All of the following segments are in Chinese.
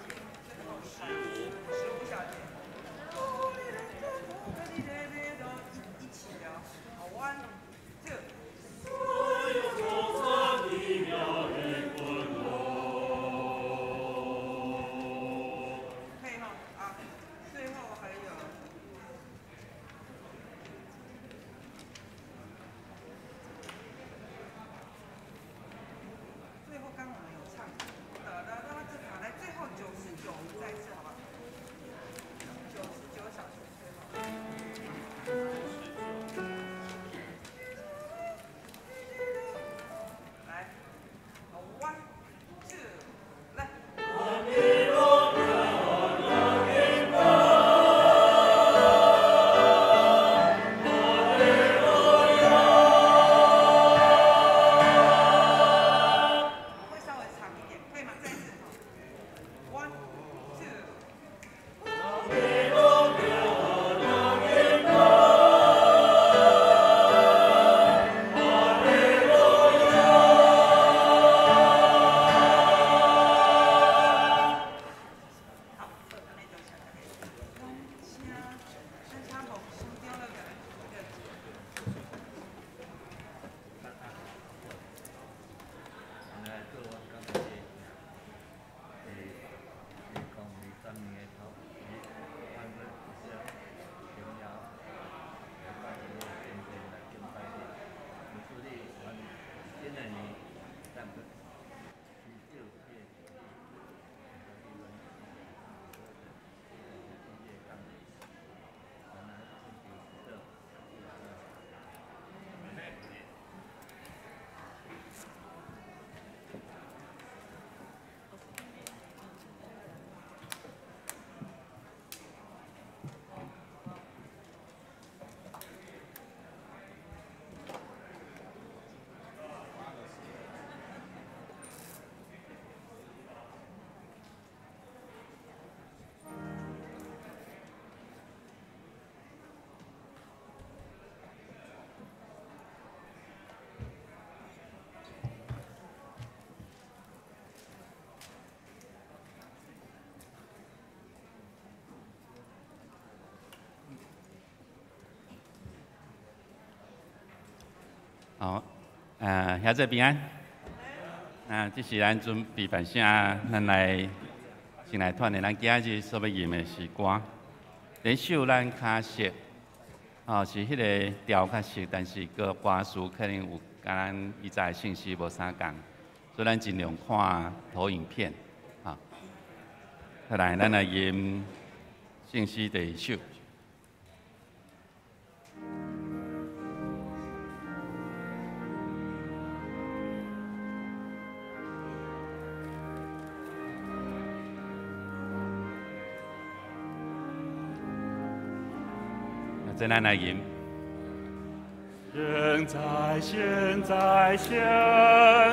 姐，最后15，15小姐。一起聊。好，1、2。可以哈啊，最后还有。最后刚我们有唱这卡来，最后99，我们再一次好不好？99小时最后。来，好，1、2，来。会稍微长一点，可以吗？再一次，1、好，兄弟平安。这是咱准备办声，咱来先来团的咱今日所要吟的诗歌。第一首咱较熟，是迄个调较熟，但是个歌词可能有甲咱以前的信息无相共，所以咱尽量看投影片。再来，咱来吟信息第一首。再来吟。现在，现在，现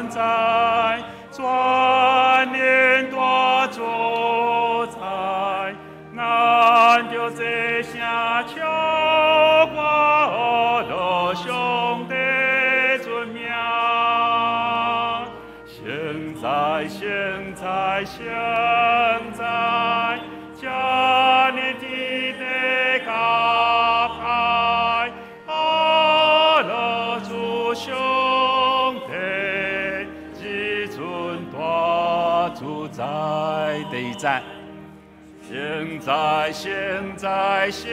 在，转念多主宰，难丢这下求我的兄弟尊名。现在，现在，现在，加你的高派，阿勒主兄弟，基尊大主宰第一站。现在，现在，现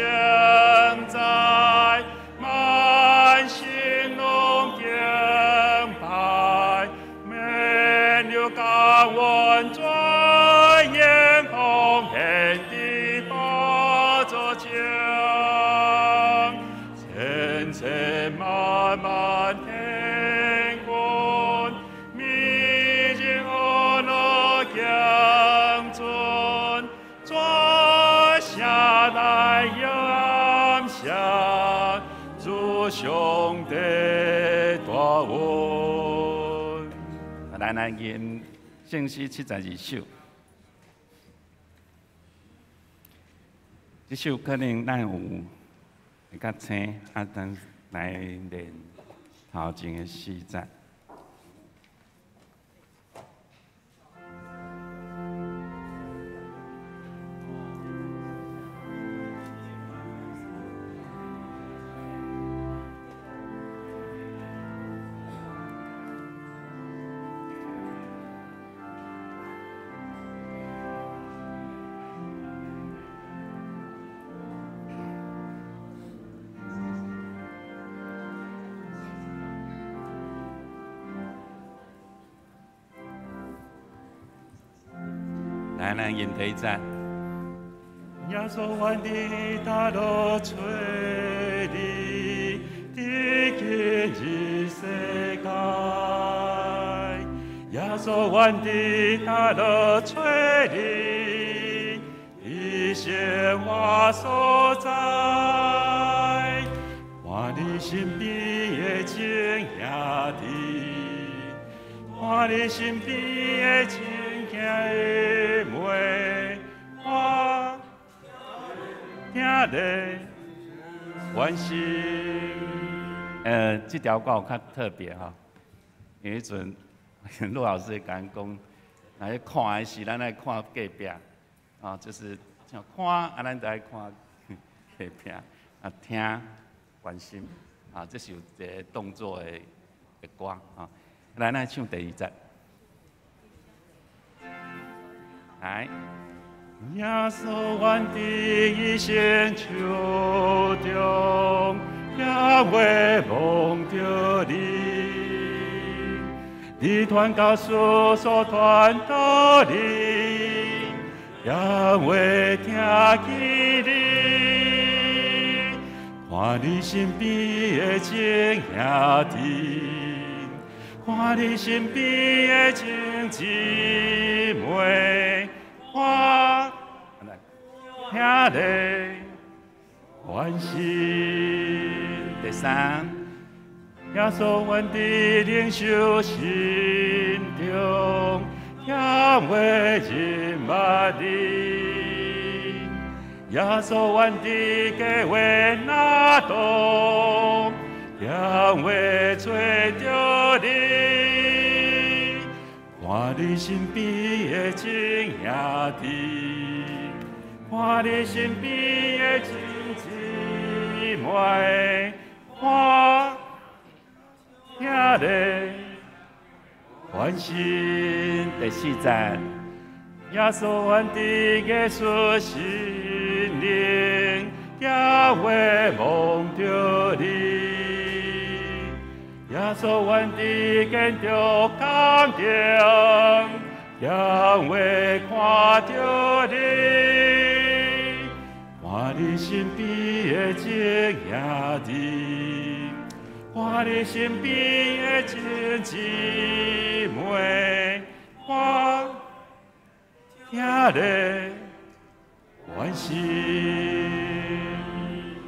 在，满心龙敬拜，没有敢问尊严空天的宝座前，千千万万天宫，秘境阿勒敬尊。坐下来饮下，主兄弟大恩。咱来吟圣诗72首。这首可能咱有会较青，咱来练头前的4节。来，咱引提赞。耶稣愿的大路吹你，地经之世界。耶稣愿的大路吹你，一生我所在。我的身边的亲兄弟，我的身边的亲兄弟妹，我听得欢喜。这条歌有较特别哈，有一阵陆老师讲讲，来看的是咱来看隔壁，啊，就是像看啊，咱就爱看隔壁，啊听关心，啊，这是有一个动作的歌啊。来，咱唱第二节，来。耶稣愿的一生秋中，也会梦着你。你传告诉所传道的，也会听见你。看你身边的亲兄弟，看你身边的亲姊妹，我听得欢喜。第三，耶稣愿的领袖心中，也会认捌你。耶稣愿的计划那动，也会吹着你。看你身边的亲兄弟，看你身边的亲姊妹，我听得欢喜。第四节，耶稣愿的耶稣心灵，也会梦着你。耶稣愿的见着感动，也会看着你。看你身边的亲兄弟，看你身边的亲姊妹，我听得欢喜。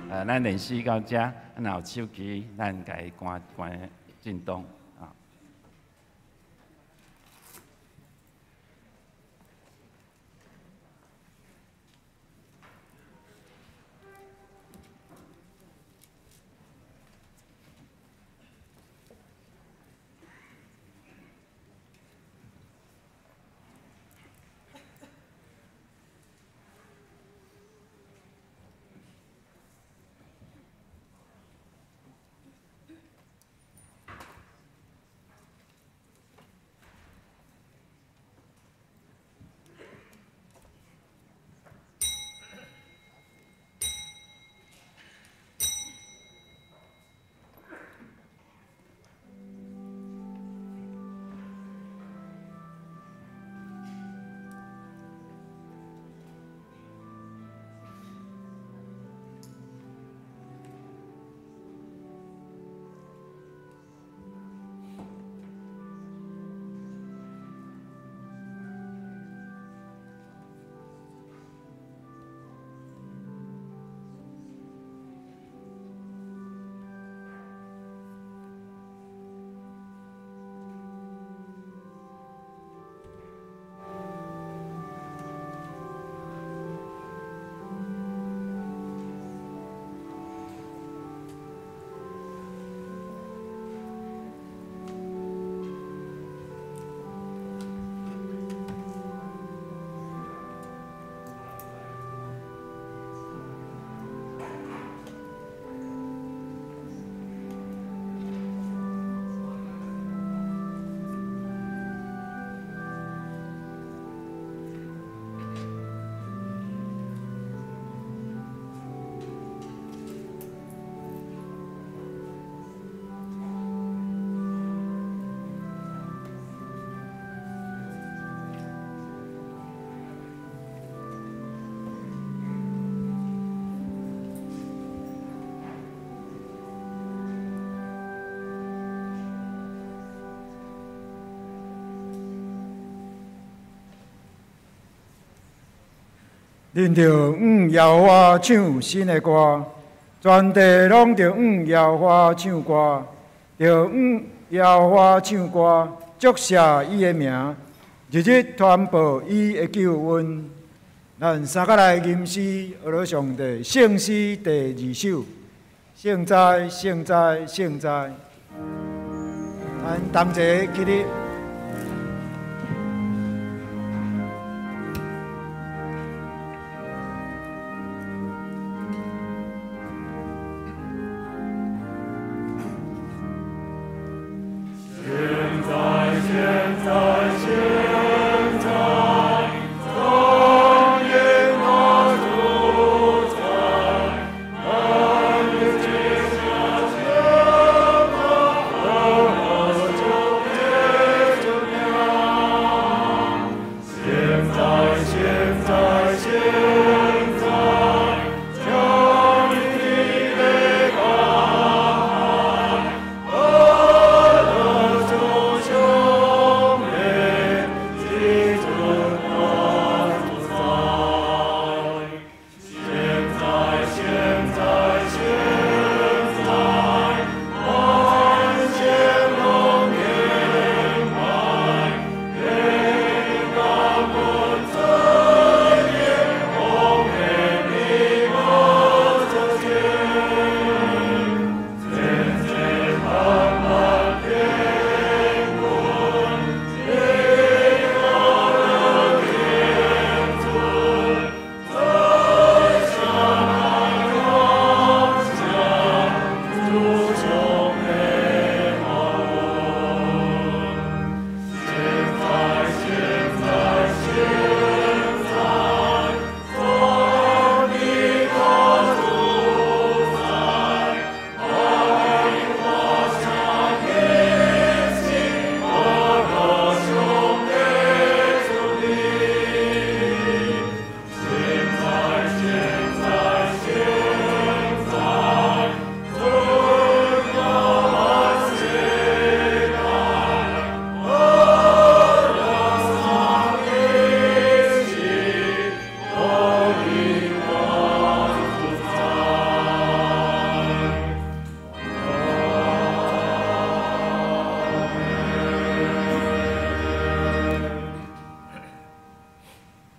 咱练习到这，咱有手机，咱家关震动啊。恁着耶和华唱新的歌，全地拢着耶和华唱歌，着耶和华唱歌，祝谢伊的名，日日传播伊的救恩。咱三个来吟诗，学了上帝圣诗第2首，圣哉圣哉圣哉。咱同齐起立。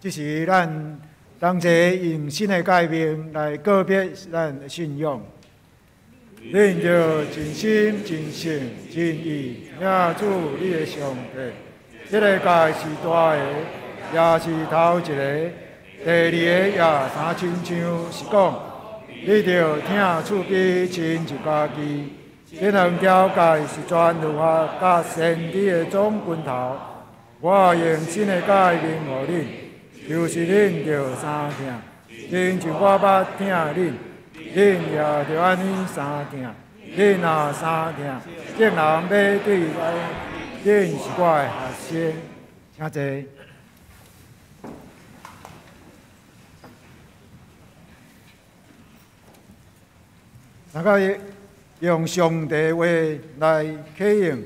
这是咱同齐用新的诫命来告别咱的信仰。恁着真心、真性、真意领主你的上帝。这个诫是大的，也是头一个。第二个也三亲像是讲，你着听厝边亲一家己。这两条诫是全律法甲先知的总拳头。我用新的诫命予恁。就是恁着三听，亲像我捌听恁，恁也着安尼三听。恁若三听，众人要对来，恁是我的学生。请坐。大家用上帝话来启应，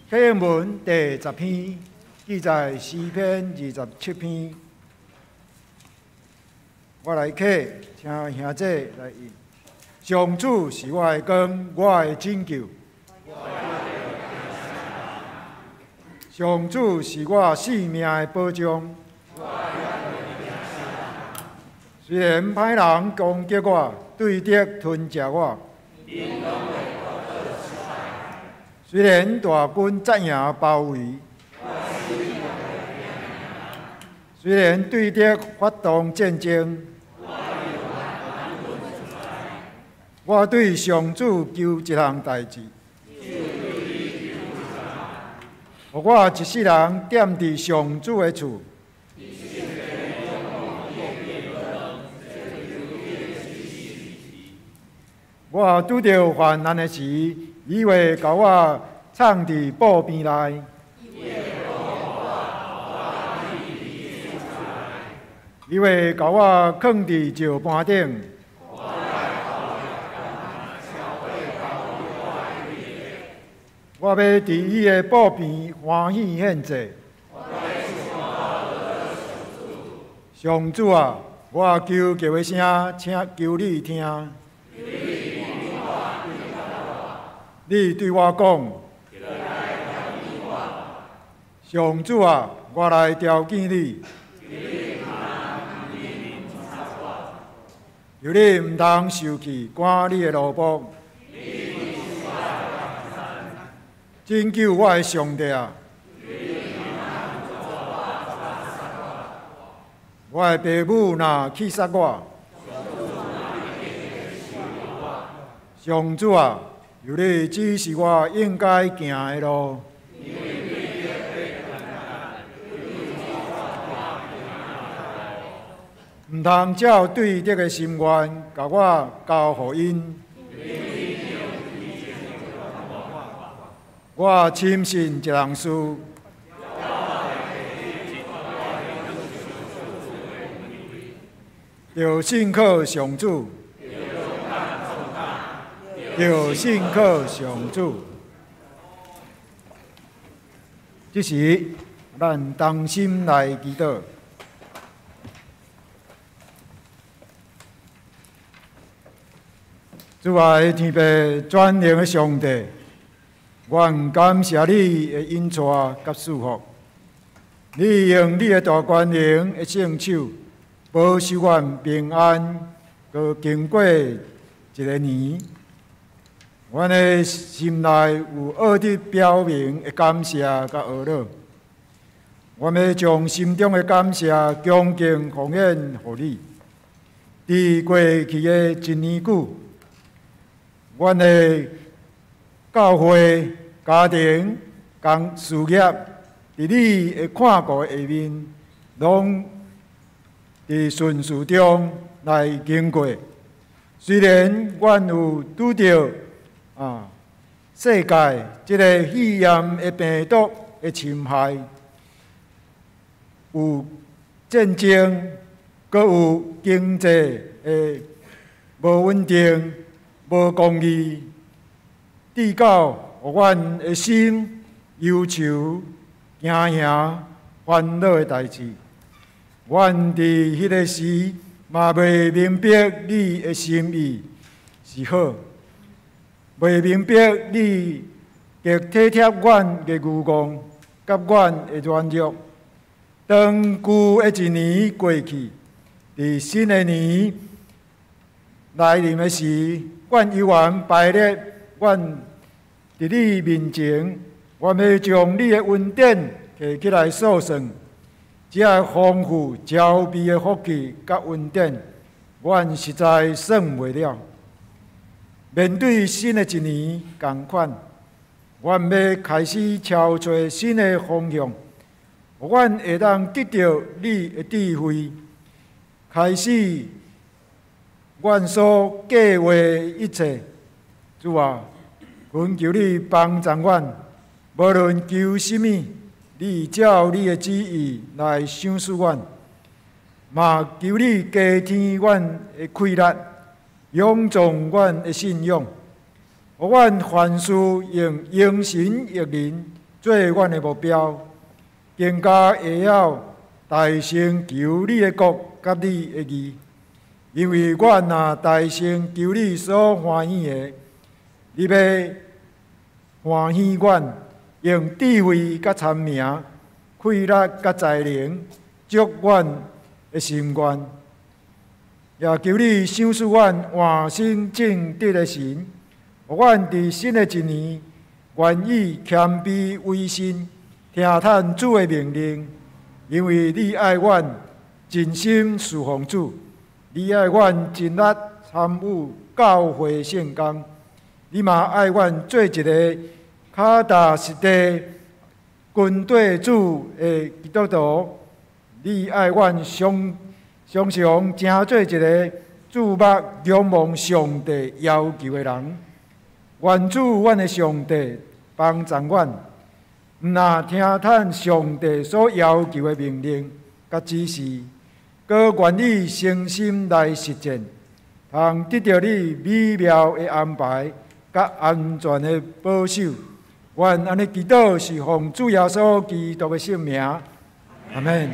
启应文第10篇，记载诗篇27篇。我来启，请兄弟来应。上主是我的光，我的拯救。上主是我性命的保障。虽然歹人攻击我，对敌吞食我；虽然大军占营包围，虽然对敌发动战争。我对上主求一项代志，互我一世人踮伫上主的厝。我拄着患难的时，伊会甲我藏伫布边内。伊会甲我放伫石盘顶。我要伫伊的布边欢喜献祭。上主啊，我求叫的声，请求你听。你对我讲，上主啊，我来调见你。求你毋通受气，赶你的奴仆。拯救我的上帝啊！我的父母若去杀我，上主啊，求你指示我应该行的路。毋通照对敌的心愿，甲我交互因。我深信一人事，要信靠上主，要信靠上主。这时，咱同心来祈祷。主爱天父全能的上帝，愿感谢你的恩赐甲祝福。你用你的大权能的圣手，保守阮平安，搁经过一个年。阮的心内有恶的表明的感谢甲懊恼。我们将心中的感谢恭敬奉献予你。伫过去的一年久，阮的教会、家庭、事业，伫你的看顾下面，拢伫顺序中来经过。虽然阮有拄着世界即个肺炎的病毒的侵害，有战争，阁有经济的无稳定。无公义，致到互阮的心忧愁、惊吓、烦恼的代志。阮伫迄个时嘛未明白你的心意是好，未明白你极体贴阮的愚戆，甲阮的软弱。当旧的一年过去，伫新的年来临的时，阮犹原排列阮伫你面前，阮要将你的恩典摕起来数算，这丰富招庇的福气甲恩典，阮实在算袂了。面对新的一年同款，阮要开始敲找新的方向，阮会当得到你的智慧，开始阮所计划一切。主啊，恳求你帮助阮，无论求什么，你照你的旨意来赏赐阮，嘛求你加添阮的气力，勇壮阮的信仰，互阮凡事用用心益人做阮的目标，更加会晓大声求你的国甲你的义。因为阮若大声求你所欢喜的，你要欢喜阮，用智慧甲聪明、气力甲才能，祝阮的心愿。也求你赏赐阮换心正直的心，互阮伫新的一年，愿意谦卑委身，听从主的命令，因为你爱阮，尽心侍奉主。你爱阮尽力参与教会圣工，你嘛爱阮做一个脚踏实地、跟对主的基督徒。你爱阮常常成做一个注目仰望上帝要求的人。愿主阮的上帝帮助阮，毋但听从上帝所要求的命令甲指示。搁愿意诚心来实践，通得到你美妙的安排，甲安全的保守。愿安尼祈祷是奉主耶稣基督的圣名，阿门。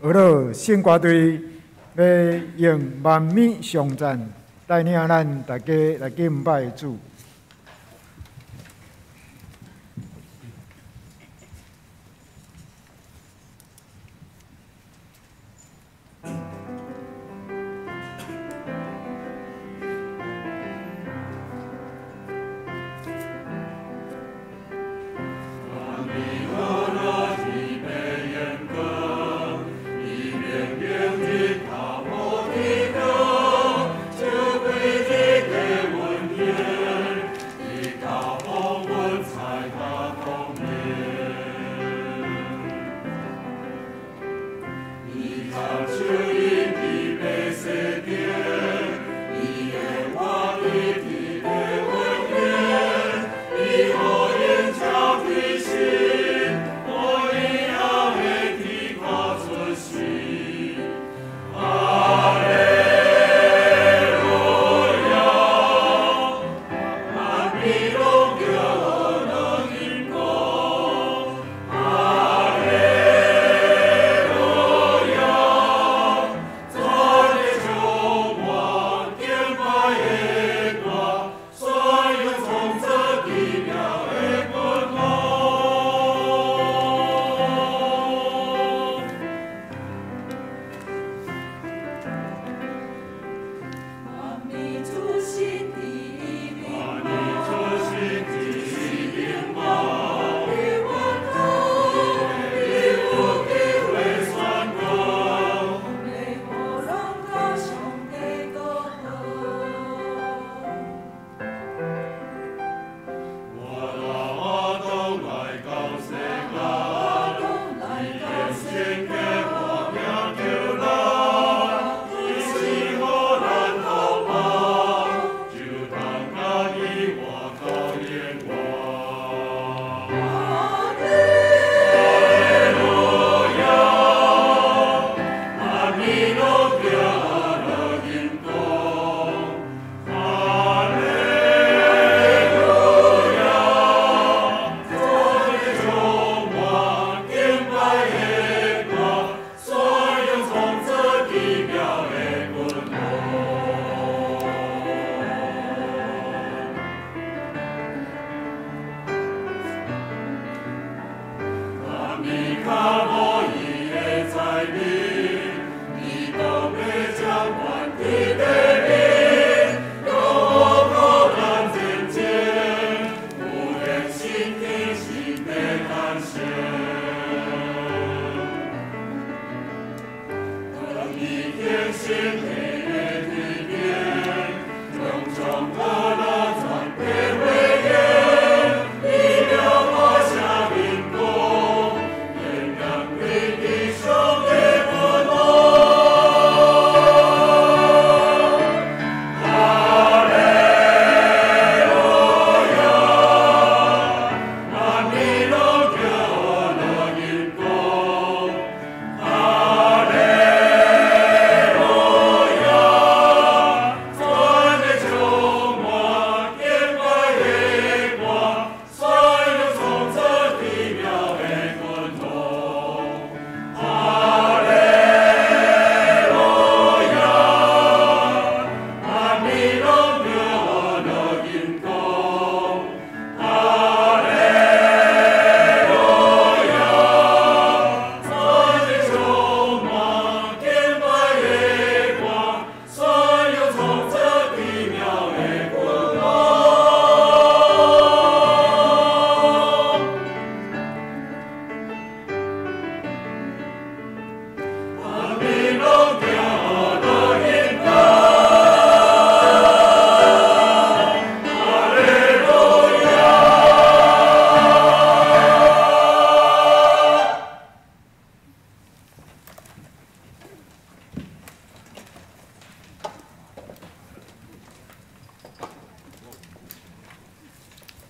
俄罗圣歌队要用万米上赞，带领咱大家来敬拜主。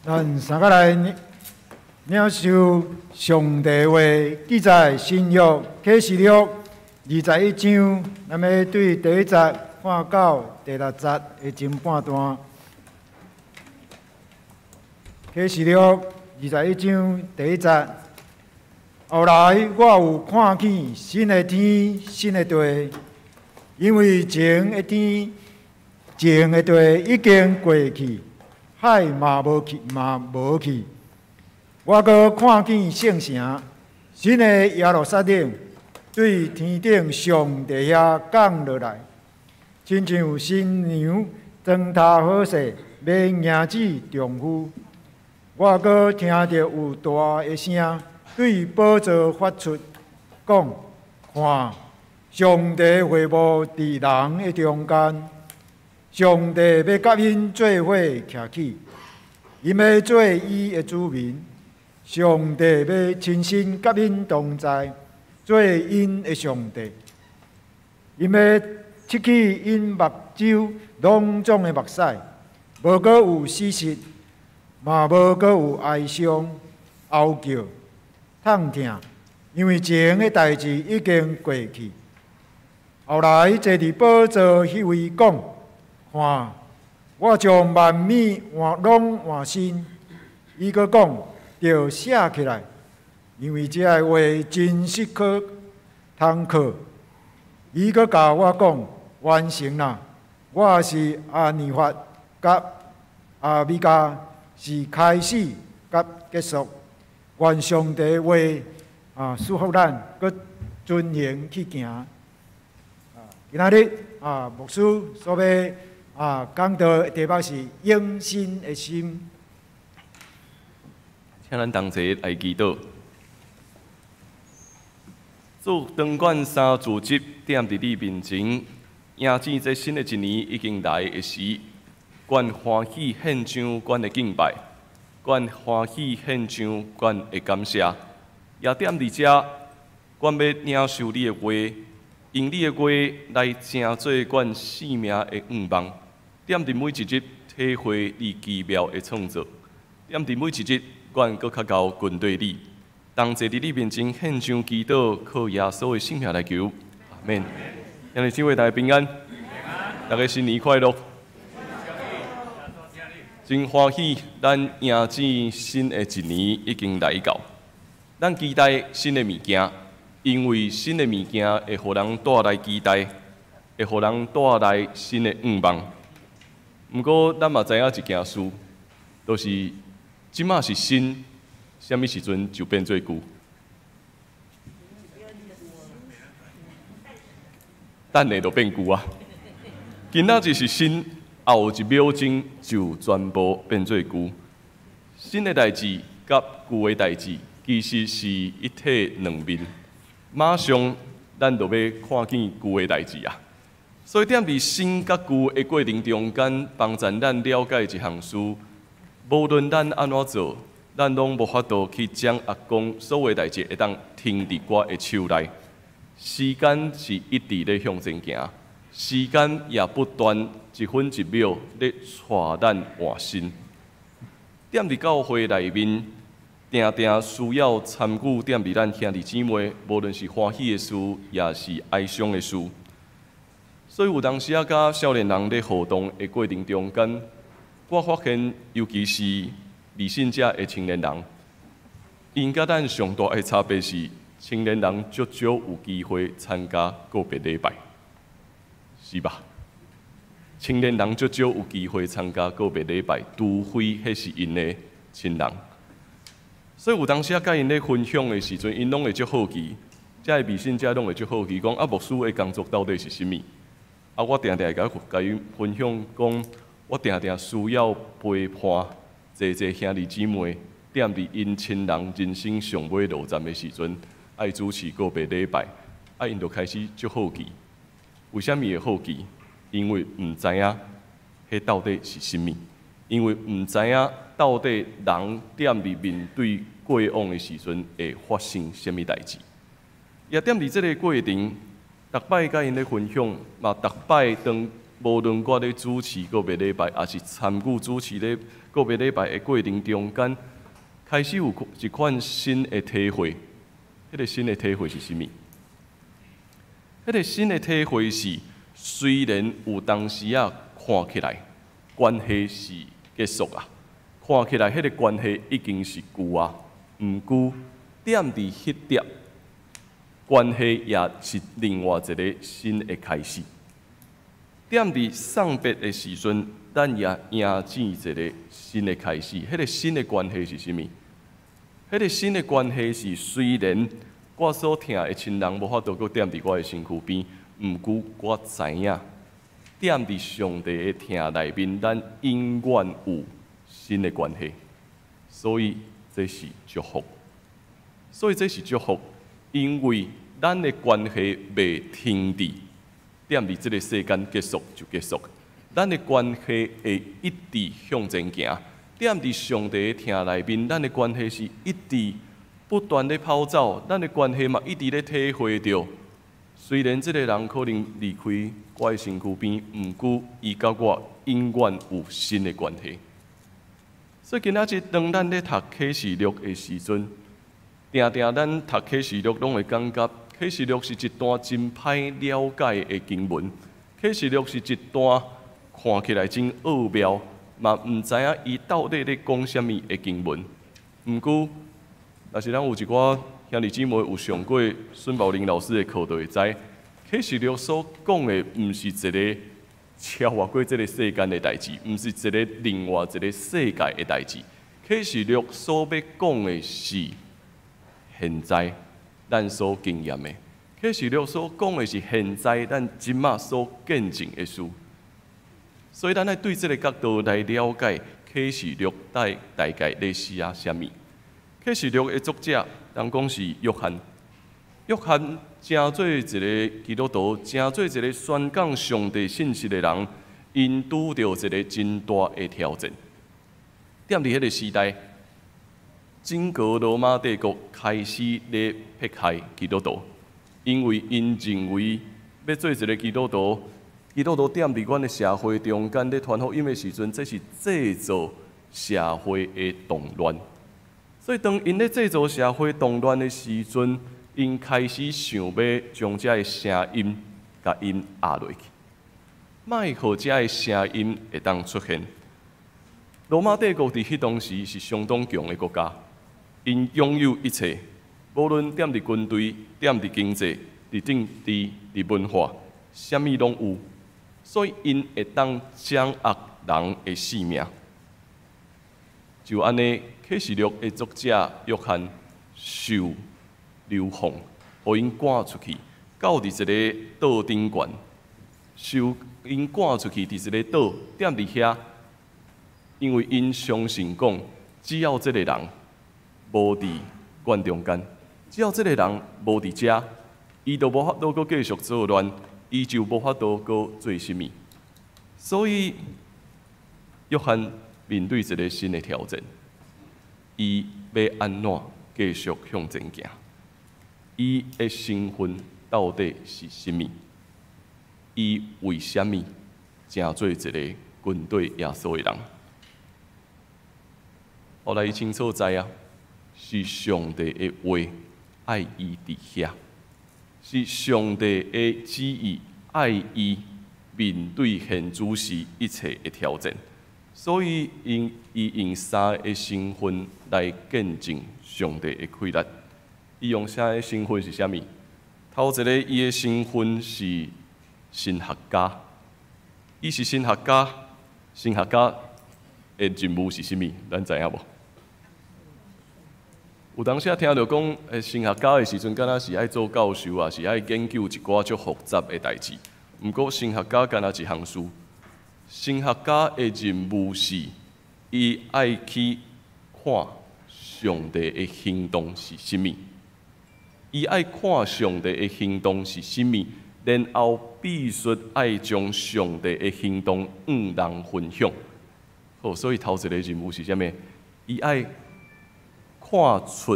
咱三个来领受上帝话，记载新约启示录21章，咱要对第1节看到第6节的前半段。启示录21章第1节，后来我有看见新的天、新的地，因为前的天、前的地已经过去，海嘛无去。我阁看见圣城，新的耶路撒冷，对天顶上帝遐降落来，亲像新娘装搭好势，要迎接丈夫。我阁听到有大的声对宝座发出，讲：看，上帝会幕伫人的中间，上帝要甲因做伙徛起，因要做伊的子民。上帝要亲身甲因同在，做因的上帝。因要拭去因目睭拢总的目屎，无阁有死实，嘛无阁有哀伤、嚎叫、痛痛，因为前的代志已经过去。后来坐伫宝座迄位讲：看，我将万米拢换新。伊阁讲：着写起来，因为这个话真适可通靠。伊阁甲我讲：完成啦！我是阿尼法甲阿米加，是开始甲结束。愿上帝话祝福咱，阁遵行去行。今仔日牧师所要讲到的题目是永新的心。请咱同齐来祈祷。主长管三自执踮伫你面前，迎接这新的一年已经来的时，愿欢喜献上阮的敬拜，愿欢喜献上阮的感谢。也踮伫遮，阮要领受你的话，用你的话来成做阮生命的愿望。踮伫每一日体会你奇妙的创造，踮伫每一日。愿搁较高军队你，同齐伫你面前献上祈祷，靠耶稣的性命来求，阿免。今日这位大家平安，大家新年快乐，真欢喜，咱迎接新的一年已经来到，咱期待新的物件，因为新的物件会互人带来期待，会互人带来新的愿望。不过，咱嘛知影一件事，就是。即马是新，什么时阵就变做旧？等下就变旧啊！今仔日是新，后一秒钟就全部变做旧。新的代志甲旧的代志其实是一体两面，马上咱就要看见旧的代志啊！所以踮伫新甲旧的过程中间，帮助咱了解一项事。无论咱安怎做，咱拢无法度去将阿公所有代志会当停伫我的手内。时间是一直咧向前行，时间也不断一分一秒咧带咱换新。踮伫教会内面，定定需要参与踮伫咱兄弟姊妹，无论是欢喜的事，也是哀伤的事。所以有当时甲少年人咧互动的过程中间。我发现，尤其是未信者的青年人，因甲咱上大的差别是，青年人足少有机会参加个别礼拜，是吧？青年人足少有机会参加个别礼拜，除非迄是因的亲人。所以有当时甲因咧分享的时阵，因拢会足好奇，遮个未信者拢会足好奇，讲牧师的工作到底是啥物？我定定甲因分享讲。我定定需要陪伴济兄弟姊妹，踮伫因亲人人生上尾路站的时阵，爱主持个别礼拜，因就开始足好奇。为虾米会好奇？因为毋知影迄到底是啥物，因为毋知影到底人踮伫面对过往的时阵会发生啥物代志。也踮伫即个过程，逐摆甲因咧分享，嘛逐摆当。无论我咧主持个别礼拜，也是参与主持咧个别礼拜的过程中间，开始有一款新的体会。迄个新的体会是啥物？迄个新的体会是，虽然有当时看起来关系是结束啊，看起来迄个关系已经是旧啊，毋过点伫迄点，关系也是另外一个新的开始。点伫送别的时阵，咱也迎接一个新的开始。迄个新的关系是啥物？迄个新的关系是，虽然我所疼的亲人无法度搁点伫我的身躯边，毋过我知影，点伫上帝的疼内面，咱永远有新的关系。所以这是祝福。因为咱的关系袂停止，点伫这个世间结束就结束，咱的关系会一直向前行。点伫上帝的疼内面，咱的关系是一直不断的跑走，咱的关系嘛一直咧体会着。虽然这个人可能离开我的身躯边，毋过伊甲我永远有新的关系。所以今仔日当咱咧读启示录的时阵，定咱读启示录拢会感觉启示录是一段真歹了解的经文，启示录是一段看起来真奥妙。嘛，毋知影伊到底咧讲啥物的经文。毋过，若是咱有一寡兄弟姊妹有上过孙宝林老师的课，就会知启示录所讲的，毋是一个超越过这个世间的代志，毋是一个另外一个世界的代志。启示录所要讲的是现在咱所经验的。启示录所讲的是现在咱即马所见证的事。所以，咱要对这个角度来了解启示录大概咧写啥物。启示录的作者，人讲是约翰。约翰正做一个基督徒，正做一个宣讲上帝信息的人，因拄着一个真大的挑战。踮伫迄个时代，整个罗马帝国开始咧迫害基督徒，因为因认为要做一个基督徒。基督徒踮伫阮的社会中间咧传福音的时阵，这是制造社会的动乱。所以，当因咧制造社会动乱的时阵，因开始想要将这个声音甲因压落去，莫互这个声音会当出现。罗马帝国伫迄当时是相当强的国家，因拥有一切，无论踮伫军队、踮伫经济、伫政治、伫文化，啥物拢有。所以，因会当掌握人的性命。就安尼，启示录的作者约翰受流放，互因赶出去，到伫一个岛顶悬，受因赶出去，伫一个岛踮伫遐，因为因相信讲，只要这个人无伫关中间，只要这个人无伫遮，伊就无法度阁继续作乱。伊就无法度阁做啥物，所以约翰面对一个新的挑战，伊要安怎继续向前行？伊的身份到底是啥物？伊为虾米成做一个军队耶稣的人？后来伊清楚知啊，是上帝的话爱伊伫遐。是上帝的旨意，爱伊面对现主时一切的挑战，所以伊用三个身份来见证上帝的快乐。伊用三个身份是啥物？头一个，伊的身份是神学家，伊是神学家。神学家的任务是啥物？咱知影无？有当时听到讲，神学家的时阵，敢若是爱做教授啊，是爱研究一寡足复杂的代志。毋过神学家敢若一项事，神学家的任务是，伊爱去看上帝的行动是啥物，伊爱看上帝的行动是啥物，然后必须爱将上帝的行动与人分享。好，所以头一个任务是啥物？伊爱看出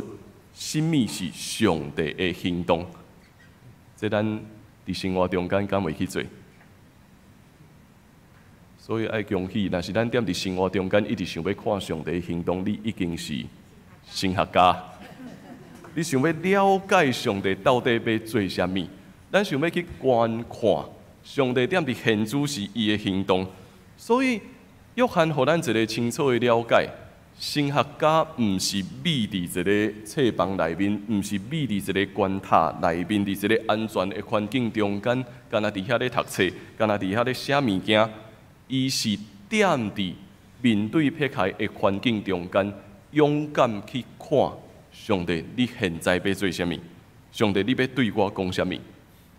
什么是上帝的行动，这咱伫生活中间敢袂去做，所以爱恭喜，若是咱踮伫生活中间一直想要看上帝的行动，你已经是神学家。你想要了解上帝到底要做啥物，咱想要去观看上帝踮伫现主时伊的行动，所以约翰互咱一个清楚的了解。神学家毋是秘伫一个册房内面，毋是秘伫一个关塔内面，伫一个安全的环境中间，干那伫遐咧读册，干那伫遐咧写物件，伊是踮伫面对撇开的环境中间，勇敢去看上帝，你现在要做啥物？上帝，你要对我讲啥物？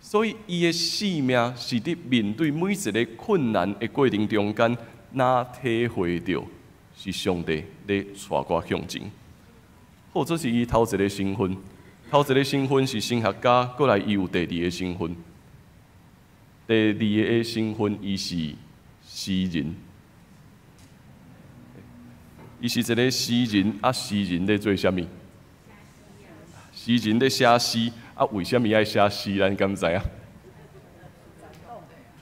所以，伊的使命是伫面对每一个困难的过程中间，哪体会到是上帝咧带我向前。或者是伊头一个身份，头一个身份是神学家，过来伊有第二个身份。第二个身份，伊是诗人。伊是一个诗人，诗人咧做啥物？诗人咧写诗，为什么爱写诗？咱敢知影？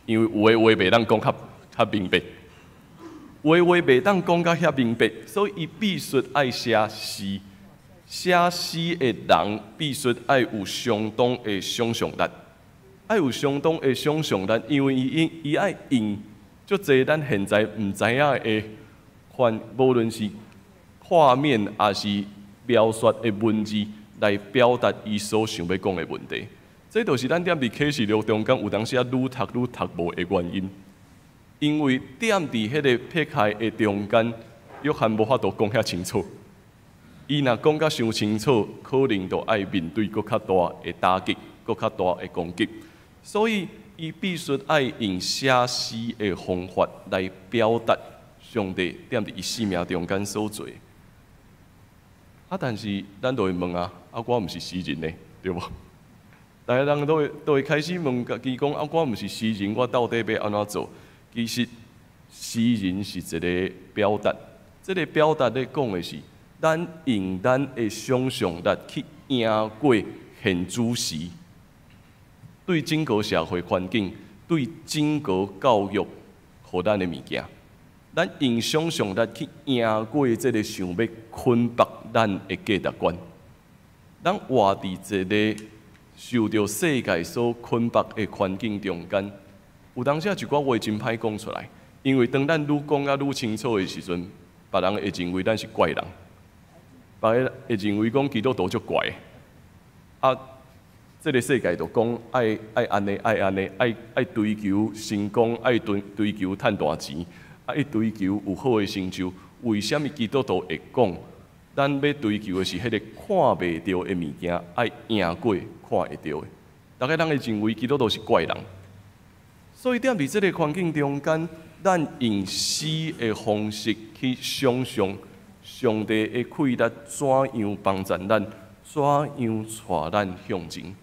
因为有的话袂当讲较明白，有的话袂当讲甲遐明白，所以伊必须爱写诗。写诗的人必须爱有相当的想象力，爱有相当的想象力，因为伊爱用足侪咱现在毋知影的无论是画面还是描述的文字，来表达伊所想要讲的问题。这就是咱踮伫启示录中间有当时愈读无的原因，因为踮伫迄个撇开的中间，约翰无法度讲遐清楚。伊若讲甲伤清楚，可能就爱面对搁较大的打击，搁较大的攻击。所以，伊必须爱用写诗的方法来表达上帝踮伫伊生命中间所做。但是咱就会问我毋是诗人呢，对无？大家人都会开始问家己讲我毋是诗人，我到底要安怎做？其实，诗人是一个表达，这个表达咧讲的是，咱用咱的想象力去赢过现主时，对整个社会环境，对整个教育，互咱的物件。咱用想象力去赢过这个想要捆绑咱的价值观，咱活伫一个受到世界所捆绑的环境中间，有当时一寡话真歹讲出来，因为当咱愈讲愈清楚的时阵，别人会认为咱是怪人，别人会认为讲基督徒足怪，这个世界就讲爱安尼，爱追求成功，爱追求赚大钱。爱追求有好的成就，为什么基督徒会讲，咱要追求的是迄个看袂到的物件，爱赢过看会到的？大家人会认为基督徒是怪人，所以踮伫这个环境中间，咱用诗的方式去想象上帝的气力怎样帮助咱，怎样带咱向前。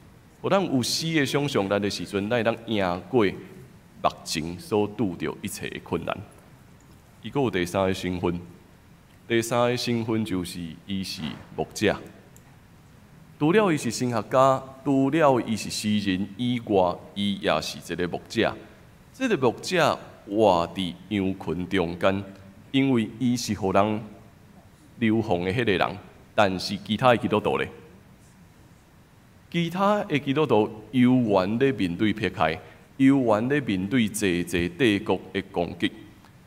互咱有诗的想象力的时阵，咱会当赢过目前所拄着一切的困难。伊阁有第三个身份，第三个身份就是伊是牧者。除了伊是神学家，除了伊是诗人以外，伊也是一个牧者。这个牧者活伫羊群中间，因为伊是互人流放的迄个人，但是其他的基督徒咧，其他的基督徒犹原咧面对撇开，犹原咧面对济帝国的攻击，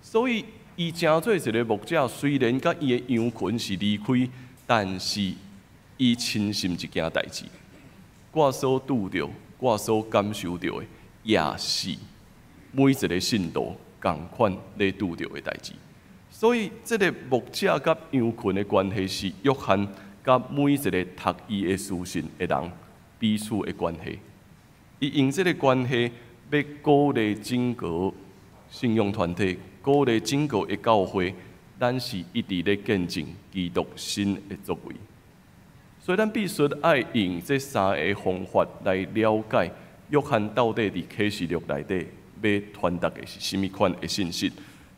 所以。伊成做一个牧者，虽然甲伊的羊群是离开，但是伊深信一件代志：我所拄着、我所感受到的，也是每一个信徒同款咧拄着的代志。所以，这个牧者甲羊群的关系是约翰甲每一个读伊的书信的人彼此的关系。伊用这个关系要鼓励整个信仰团体。鼓励整个的教会，咱是一直咧见证基督新的作为，所以咱必须爱用这三个方法来了解约翰到底伫启示录内底要传达的是甚物款的信息。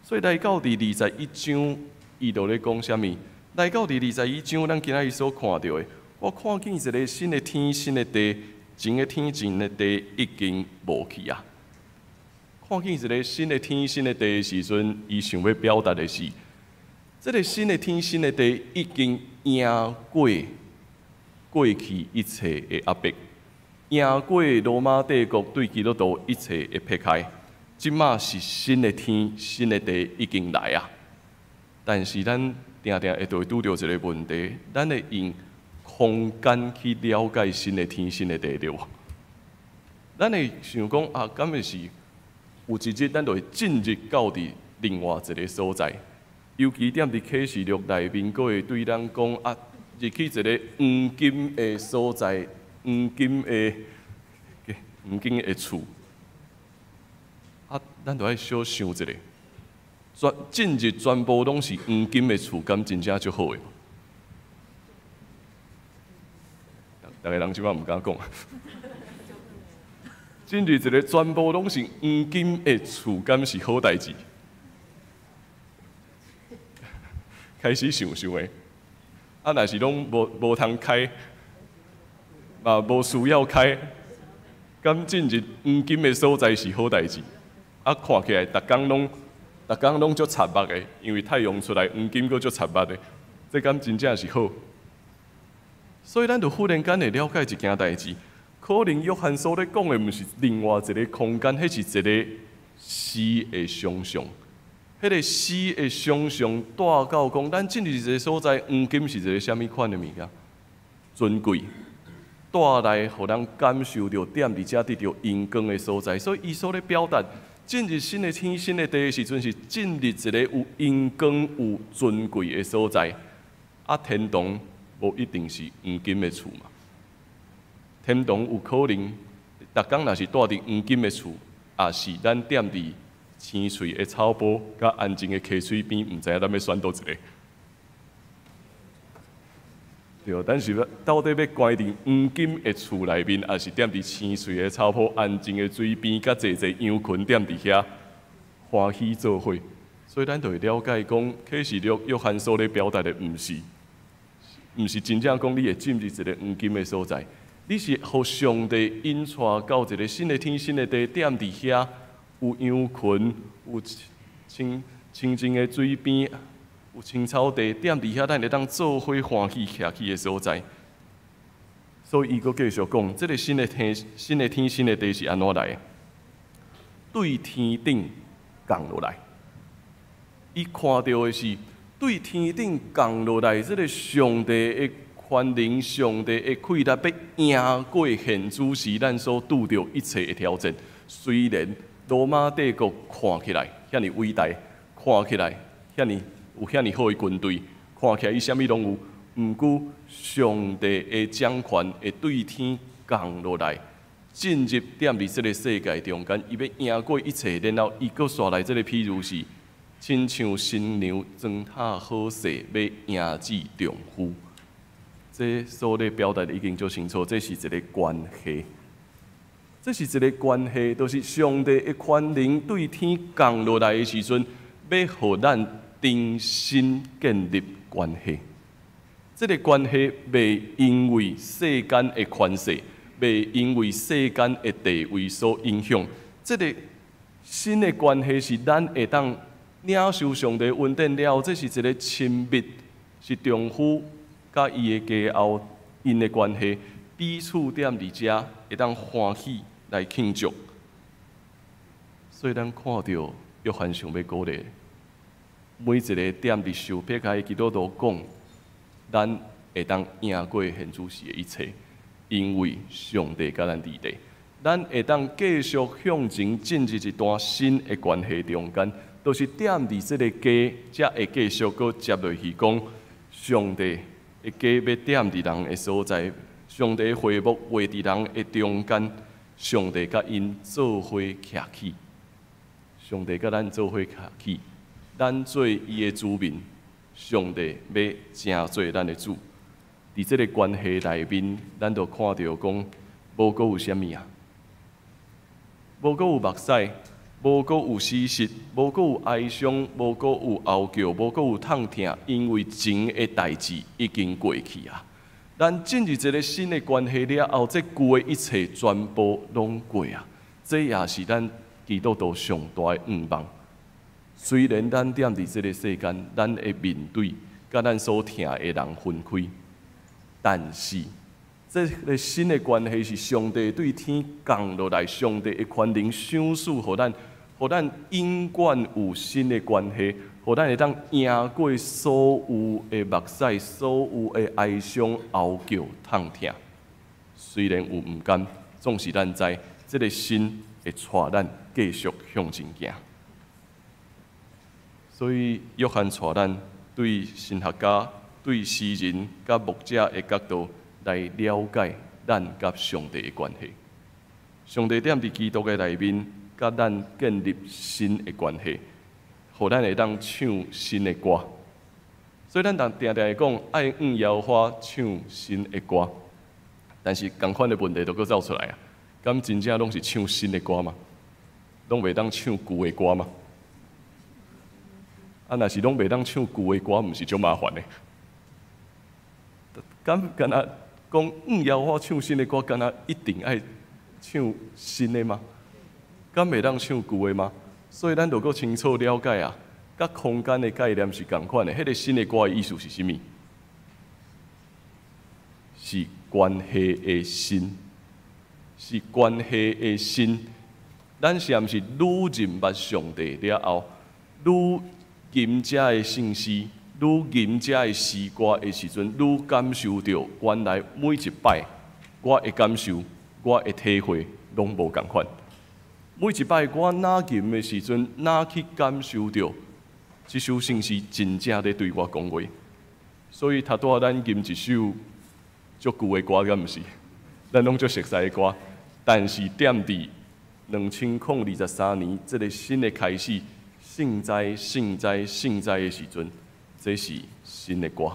所以来到第21章，伊就咧讲啥物？来到第21章，咱今仔日所看到的，我看见一个新的天、新的地，前的天、前的地已经无去啊。看见一个新的天、新的地的时阵，伊想要表达的是，这个新的天、新的地已经赢过去一切的压迫，赢过罗马帝国对基督徒一切的撇开。即马是新的天、新的地已经来啊！但是咱定定会拄到一个问题，咱会用空间去了解新的天、新的地对无？咱会想讲啊，敢会是有一日咱就会进入到伫另外一个所在，尤其踮伫启示录内面，佫会对咱讲啊，入去一个黄金的所在，黄金的厝。啊，咱就爱小想一下，进入全部拢是黄金的厝，敢真正足好诶？大家人即摆毋敢讲。进入一个全部拢是黄金的厝，敢是好代志？开始想想诶，啊，若是拢无通开，嘛无需要开，敢进入黄金的所在是好代志？啊，看起来逐工拢足惨目的，因为太阳出来，黄金佫足惨目的，这敢真正是好？所以咱就忽然间会了解一件代志，可能约翰所咧讲的，毋是另外一个空间，迄是一个诗的想象。迄个诗的想象带到讲，咱进入一个所在，黄金是一个啥物款的物件？尊贵。带来，互人感受到踮伫遮得到阳光的所在，所以伊所咧表达进入新的天、新的地的时阵，是进入一个有阳光、有尊贵的所在。啊，天堂无一定是黄金的厝嘛，天堂有可能，逐工若是住伫黄金的厝，也是咱踮伫青翠的草坡、甲安静的溪水边，毋知影咱要选倒一个。对，但是到底要关伫黄金的厝内面，还是踮伫青翠的草坡、安静的水边，甲坐羊群踮伫遐欢喜做伙？所以咱就会了解讲，启示录约翰所咧表达的，毋是真正讲你会进入一个黄金的所在，你是互上帝引带到一个新的天、新的地，踮伫遐有羊群，有清净的水边。有青草地，踮伫遐，咱会当做伙欢喜徛起的所在。所以伊佫继续讲，这个新的天、新的地是安怎来的？对天顶降落来。伊看到的是对天顶降落来，这个上帝的权能、上帝的气力，要赢过现主时咱所拄着一切的挑战。虽然罗马帝国看起来遐尼伟大，看起来遐尼有遐尼好的军队，看起来伊啥物拢有，毋过上帝的掌权会对天降落来，进入踮伫即个世界中间，伊要赢过一切，然后伊佫刷来即个譬如是，亲像新娘装塔好势，要迎接丈夫。这所咧表达的已经足清楚，这是一个关系。这是一个关系，就是上帝的权能对天降落来的时阵，要互咱重新建立关系。这个关系袂因为世间的权势，袂因为世间的地位所影响。这个新的关系是咱会当领受上帝恩典了后，这是一个亲密，是丈夫甲伊的家后因的关系，彼此踮伫遮会当欢喜来庆祝。所以咱看到约翰想要鼓励。每一个踮伫受迫害的基督徒讲，咱会当赢过现主时的一切，因为上帝甲咱伫地，咱会当继续向前进入一段新的关系中间，都是踮伫这个家，才会继续搁接落去讲，上帝的家要踮伫人的所在，上帝的会幕画伫人的中间，上帝甲因做伙徛起，上帝甲咱做伙徛起。咱做伊的主民，上帝要正做咱的主。伫这个关系内面，咱就看到讲，无阁有啥物啊？无阁有目屎，无阁有死实，无阁有哀伤，无阁有嚎叫，无阁有痛痛，因为前的代志已经过去啊。咱进入一个新的关系了后，这旧的一切全部拢过啊。这也是咱基督徒上大的愿望。虽然咱踮伫这个世间，咱会面对甲咱所疼的人分开，但是这个新的关系是上帝对天降落来，上帝的权能赏赐互咱，互咱永远有新的关系，互咱会当赢过所有的目屎、所有的哀伤、嚎叫、痛痛。虽然有毋甘，总是咱知，这个心会带咱继续向前行。所以，约翰带咱对神学家、对诗人、甲牧者的角度来了解咱甲上帝的关系。上帝踮伫基督的内面，甲咱建立新的关系，互咱会当唱新的歌。所以咱常常讲爱摇花唱新的歌，但是同款的问题都搁走出来啊！敢真正拢是唱新的歌吗？拢袂当唱旧的歌吗？啊，若是拢袂当唱旧的歌，毋是足麻烦的。敢若讲摇花唱新的歌，敢若一定爱唱新的吗？敢袂当唱旧的吗？所以咱就搁清楚了解啊，甲空间的概念是共款的。迄个新的歌的意思是啥物？是关系的新，是关系的新。咱是毋是愈认捌上帝了后，愈吟这的信息，愈吟这的诗歌的时阵，愈感受到原来每一摆我的感受、我的体会拢无共款。每一摆我哪吟的时阵，哪去感受到这首信息真正在对我讲话。所以，他带咱吟一首足旧的歌，敢毋是？咱拢足熟悉的歌，但是踮伫2023年这个新的开始。圣哉，圣哉，圣哉的时阵，这是新的歌。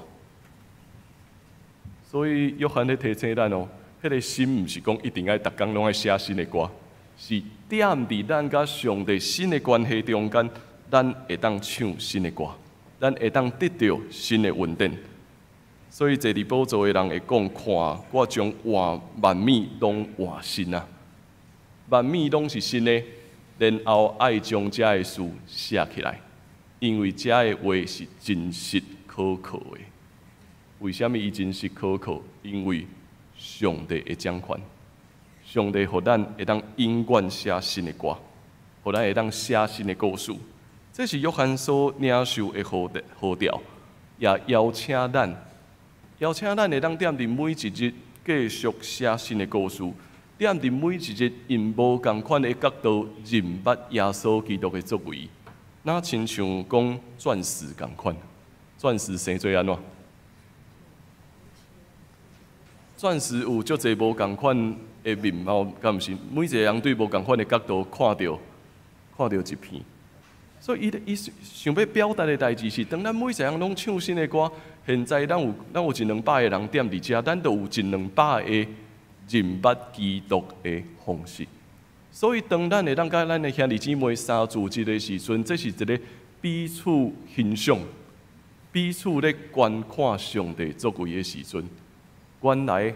所以约翰咧提醒咱哦，迄个心毋是讲一定要逐工拢爱写新的歌，是踮伫咱甲上帝新的关系中间，咱会当唱新的歌，咱会当得到新的稳定。所以坐伫宝座的人会讲：看，我将换万米拢换新啊！万米拢是新的。然后爱将这的事写起来，因为这的话是真实可靠的。为什么伊真实可靠？因为上帝的掌权，上帝互咱会当永远写新的歌，互咱会当写新的故事。这是约翰所领受的号召，也邀请咱会当踮伫每一日继续写新的故事。踮伫每一日，因无共款的角度认捌耶稣基督的作为，那亲像讲钻石共款。钻石生做安怎？钻石有足侪无共款的面貌，敢毋是？每一个人对无共款的角度看到一片。所以伊想要表达的代志是，当咱每一个人拢唱新的歌，现在咱有100个人踮伫遮，咱都有100个。认捌基督的方式，所以当咱会当甲咱的兄弟姊妹相聚一的时阵，这是一个彼此欣赏、彼此咧观看上帝作为的时阵。原来，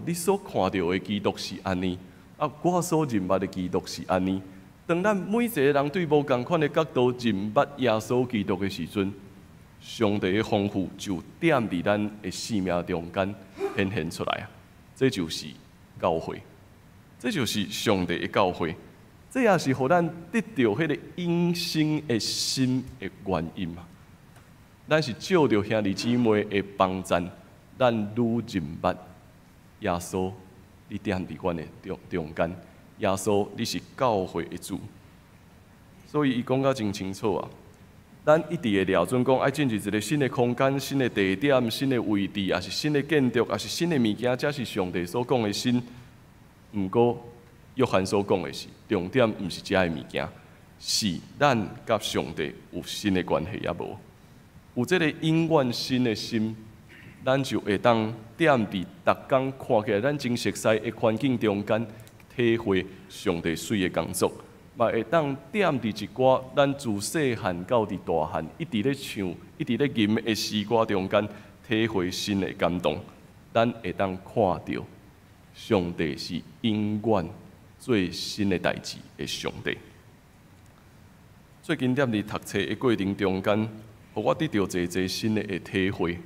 你所看到的基督是安尼，我所认捌的基督是安尼。当咱每一个人对无共款的角度认捌耶稣基督的时阵，上帝的丰富就踮伫咱的生命中间显现出来啊！这就是教会，这就是上帝的教会，这也是互咱得到迄个永生的心的原因嘛。咱是照着兄弟姊妹的帮赞，咱愈认捌耶稣，你踮伫阮的中间。耶稣，你是教会的主，所以伊讲到真清楚啊。咱一直会了准讲，爱进入一个新的空间、新的地点、新的位置，也是新的建筑，也是新的物件，这是上帝所讲的新。毋过，约翰所讲的是，重点毋是这的物件，是咱甲上帝有新的关系也无。有这个永远新的心，咱就会当踮伫逐工看起来咱真熟悉的环境中间，体会上帝水的工作。嘛会当踮伫一寡咱自细汉到伫大汉一直咧唱、一直咧吟的诗歌中间，体会新的感动。咱会当看到上帝是永远做新的代志的上帝。最近踮伫读册的过程中间，互我得到侪新的体会。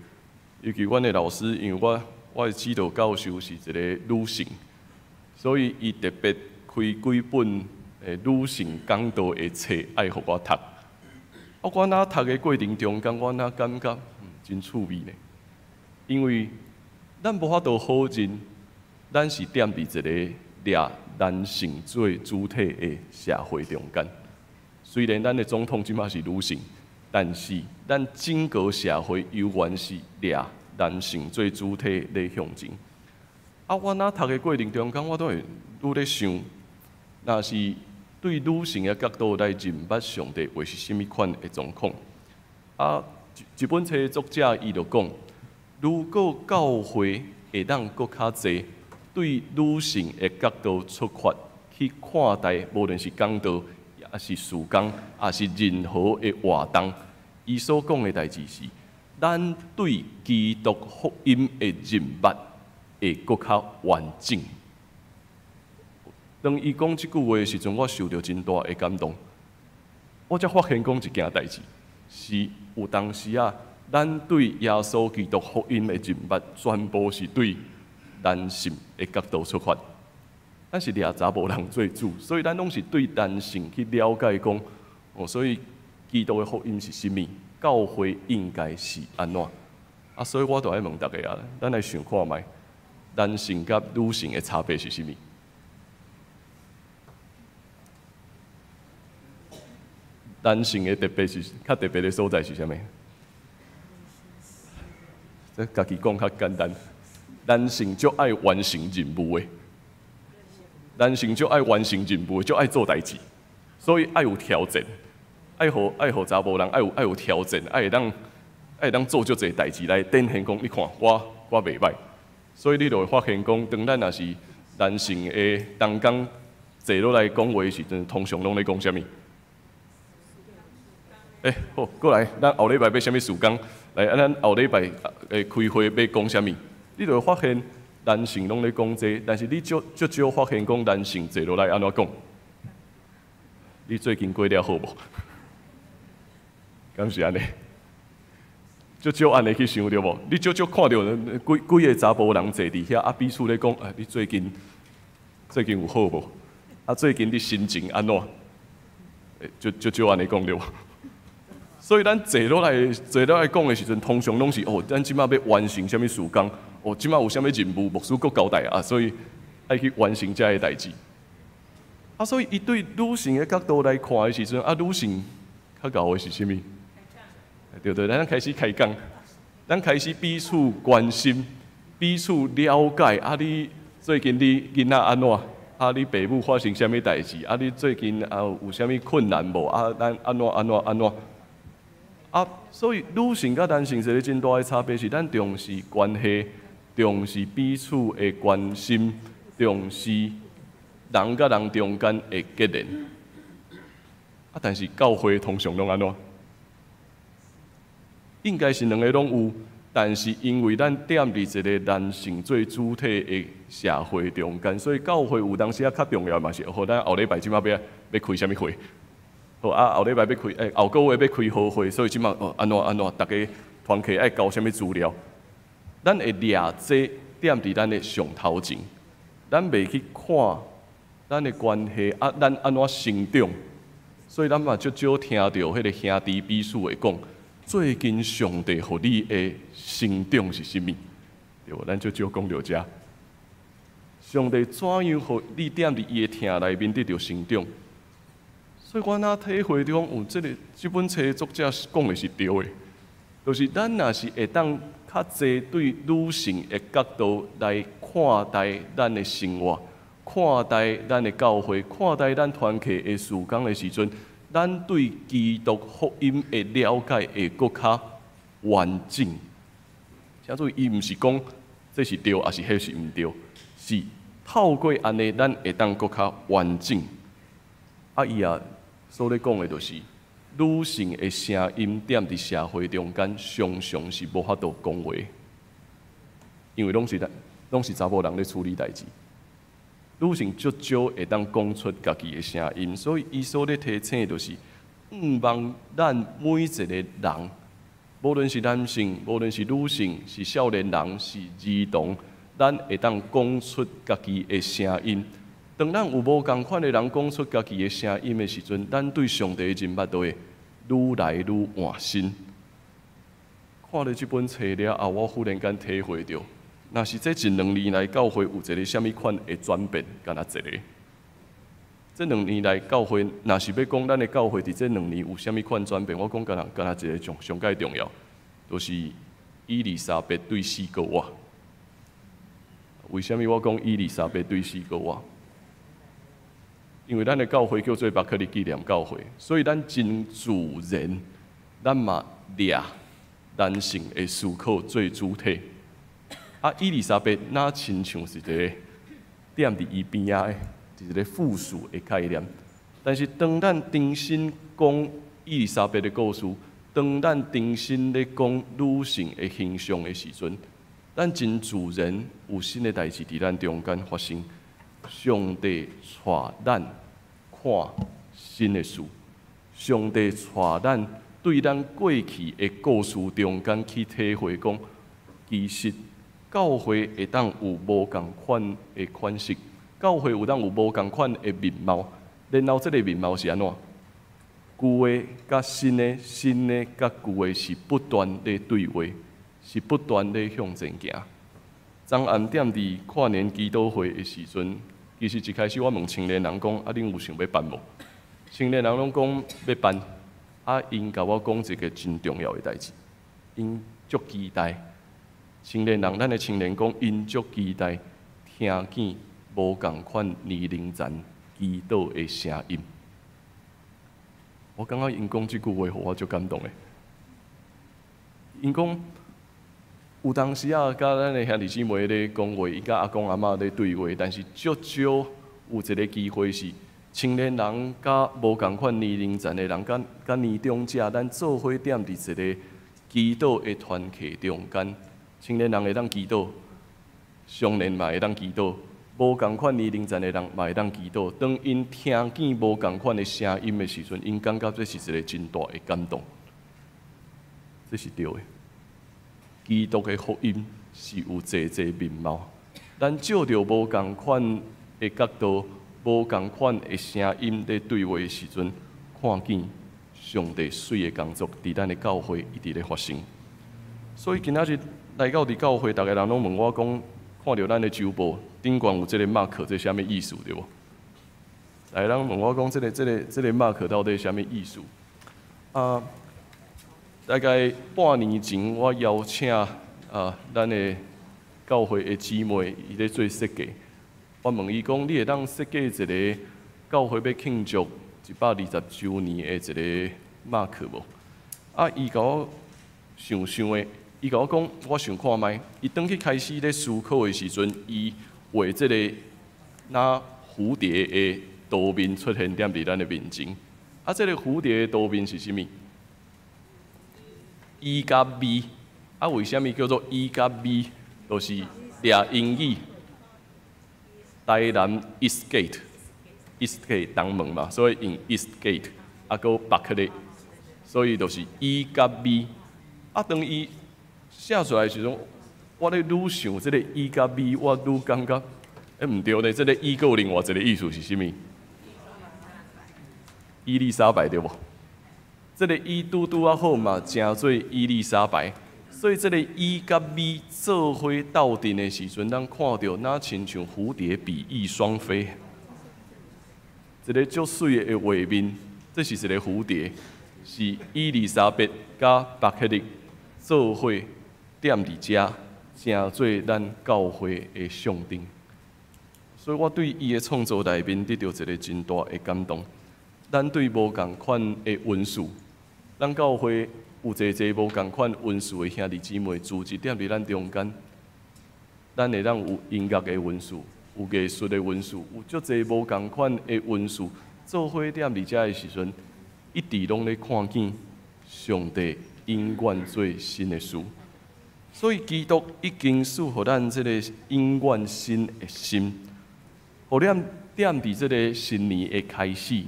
尤其阮的老师，因为我的指导教授是一个女性，所以伊特别开几本女性讲道的册爱互我读。我哪读的过程中间，我哪感觉真趣味呢？因为咱无法度好认，咱是踮伫一个掠男性做主体的社会中间。虽然咱的总统即马是女性，但是咱整个社会犹原是掠男性做主体咧向前。我哪读的过程中间，我都会愈咧想，若是对女性的角度来认捌上帝会是甚物款的状况？一本册的作者伊就讲，如果教会会当搁较济对女性的角度出发去看待，无论是讲道，也是事工，也是任何的活动，伊所讲的代志是，咱对基督福音的认捌会搁较完整。当伊讲即句话的时阵，我受到真大的感动。我才发现讲一件代志，是有当时咱对耶稣基督福音的认捌，全部是对男性的角度出发。咱是掠查某人做主，所以咱拢是对男性去了解讲，所以基督的福音是甚物？教会应该是安怎？所以我就爱问大家咱来想看觅，男性甲女性的差别是甚物？男性的特别是较特别的所在是啥物？这家己讲较简单，男性就爱完成任务的，男性就爱完成任务的，就爱做代志，所以爱有挑战，爱互查某人爱有挑战，爱会当做足侪代志来展现讲，你看我袂歹，所以你就会发现讲，当咱若是男性的当工坐落来讲话的时阵，通常拢咧讲啥物？好，过来，咱后礼拜要啥物事工？来，咱后礼拜开会要讲啥物？你就会发现男性拢咧讲这，但是你少发现讲男性坐落来安怎讲？你最近过了好无？敢是安尼？少安尼去想着无？你少看到几个查甫人坐伫遐，彼此咧讲，你最近有好无？最近你心情安怎？少安尼讲着无？所以咱坐落来讲的时阵，通常拢是咱即马要完成啥物事工，即马有啥物任务，牧师搁交代所以爱去完成遮个代志。所以伊对女性的角度来看的时阵，女性较厚的是啥物？对，咱开始开讲，咱开始彼此关心，彼此了解。你最近你囡仔安怎？你爸母发生啥物代志？你最近有啥物困难无？咱安怎？所以女性甲男性一个真大的差别是，咱重视关系，重视彼此的关心，重视人甲人中间的结连。但是教会通常拢安怎？应该是两个拢有，但是因为咱踮伫一个男性做主体的社会中间，所以教会有当时较重要嘛是，咱后礼拜即马要开啥物会？好后礼拜要开，后个月要开好会，所以即马安怎，大家团契爱交啥物资料？咱会掠这踮伫咱的上头前，咱袂去看咱的关系咱安怎成长，所以咱嘛少听到迄个兄弟彼此会讲，最近上帝互你的成长是甚物？对无？咱少讲到遮，上帝怎样互你踮伫伊的听内面得到成长？所以我哪体会中，这本册作者讲的是对的，就是咱若是会当较济对女性的角度来看待咱的生活，看待咱的教会，看待咱团契的事工的时阵，咱对基督福音的了解会搁较完整。请注意，伊毋是讲这是对，还是迄是毋对，是透过安尼，咱会当搁较完整。伊所咧讲的，就是女性的声音踮伫社会中间，常常是无法度讲话，因为拢是查某人咧处理代志。女性少会当讲出家己的声音，所以伊所咧提醒的，就是望咱每一个人，无论是男性，无论是女性，是少年人，是儿童，咱会当讲出家己的声音。当咱有无共款的人讲出家己的声音的时阵，咱对上帝的认捌都会愈来愈换新。看了这本册了后，我忽然间体会到，若是这1、2年来教会有一个什么款的转变，敢若一个。这2年来教会，若是要讲咱的教会伫这2年有啥物款转变，我讲敢若一个上介重要，就是伊丽莎白对四个我。为什么我讲伊丽莎白对四个我？因为咱的教会叫做伯克利纪念教会，所以咱真自然，咱嘛掠男性的思考做主体。啊，伊丽莎白那亲像是一个踮伫伊边仔的，是一个附属的概念。但是当咱重新讲伊丽莎白的故事，当咱重新咧讲女性的形象的时阵，咱真自然有新的代志伫咱中间发生。上帝带咱看新的事，上帝带咱对咱过去的故事中间去体会讲，其实教会会当有无共款的款式，教会有当有无共款的面貌，然后这个面貌是安怎？旧的甲新的，新的甲旧的是不断的对话，是不断的向前行。昨暗踮伫跨年祈祷会的时阵，其实一开始我问青年人讲：啊，恁有想要办无？青年人拢讲要办。啊，因甲我讲一个真重要的代志，因足期待。青年人，咱的青年讲，因足期待听见无共款年龄层祈祷的声音。我感觉因讲这句话，互我足感动的。因讲有当时啊，甲咱的兄弟姊妹咧讲话，伊甲阿公阿嬷咧对话，但是足少有一个机会是。青年人甲无共款年龄层的人，甲年长者，咱做伙踮伫一个祈祷的团契中间。青年人会当祈祷，少年嘛会当祈祷，无共款年龄层的人嘛会当祈祷。当因听见无共款的声音的时阵，因感觉这是一个真大的感动，这是对的。基督的福音是有济面貌，咱照着无共款的角度。无共款的声音在对话的时阵，看见上帝水的工作伫咱的教会一直咧发生。所以今仔日来到伫教会，大家人拢问我讲，看到咱的周报顶悬有这个 mark， 这啥物意思对无？大家人问我讲，这个 mark 到底啥物意思？啊，大概半年前，我邀请咱的教会的姊妹，伊咧做设计。我问伊讲，你会当设计一个教会要庆祝120周年的一个 mark 无？啊，伊甲我想的，伊甲我讲，我想看卖。伊当去开始咧思考的时阵，伊画这个那蝴蝶的图面出现踮伫咱的面前。啊，这个蝴蝶的图面是啥物 ？E 加 B。啊，为什么叫做 E 加 B？ 就是掠英语。台南 Eastgate 东门嘛，所以用 Eastgate， 啊个伯克利，所以就是 E 加 B。啊，当伊写出来时阵，我咧愈想这个 E 加 B， 我愈感觉，毋对咧，这个 E 有另外一个意思是啥物？伊丽莎白对无？这个 E 拄啊好嘛，正做伊丽莎白。所以，这个 E 甲 B 做伙斗阵的时阵，咱看到那亲像蝴蝶比翼双飞，一个足水的画面，这是一个蝴蝶，是伊丽莎白甲伯克利做伙踮伫遮，成做咱教会的象征。所以我对伊的创作内面得到一个真大的感动。咱对无共款的文字，咱教会。有济无共款文字的兄弟姊妹，组织踮伫咱中间，咱会当有音乐的文字，有艺术的文字，有足济无共款的文字，做伙踮伫遮的时阵，一直拢咧看见上帝永远做新的事。所以基督已经赐予咱这个永远新的心，互咱踮伫这个新年的开始，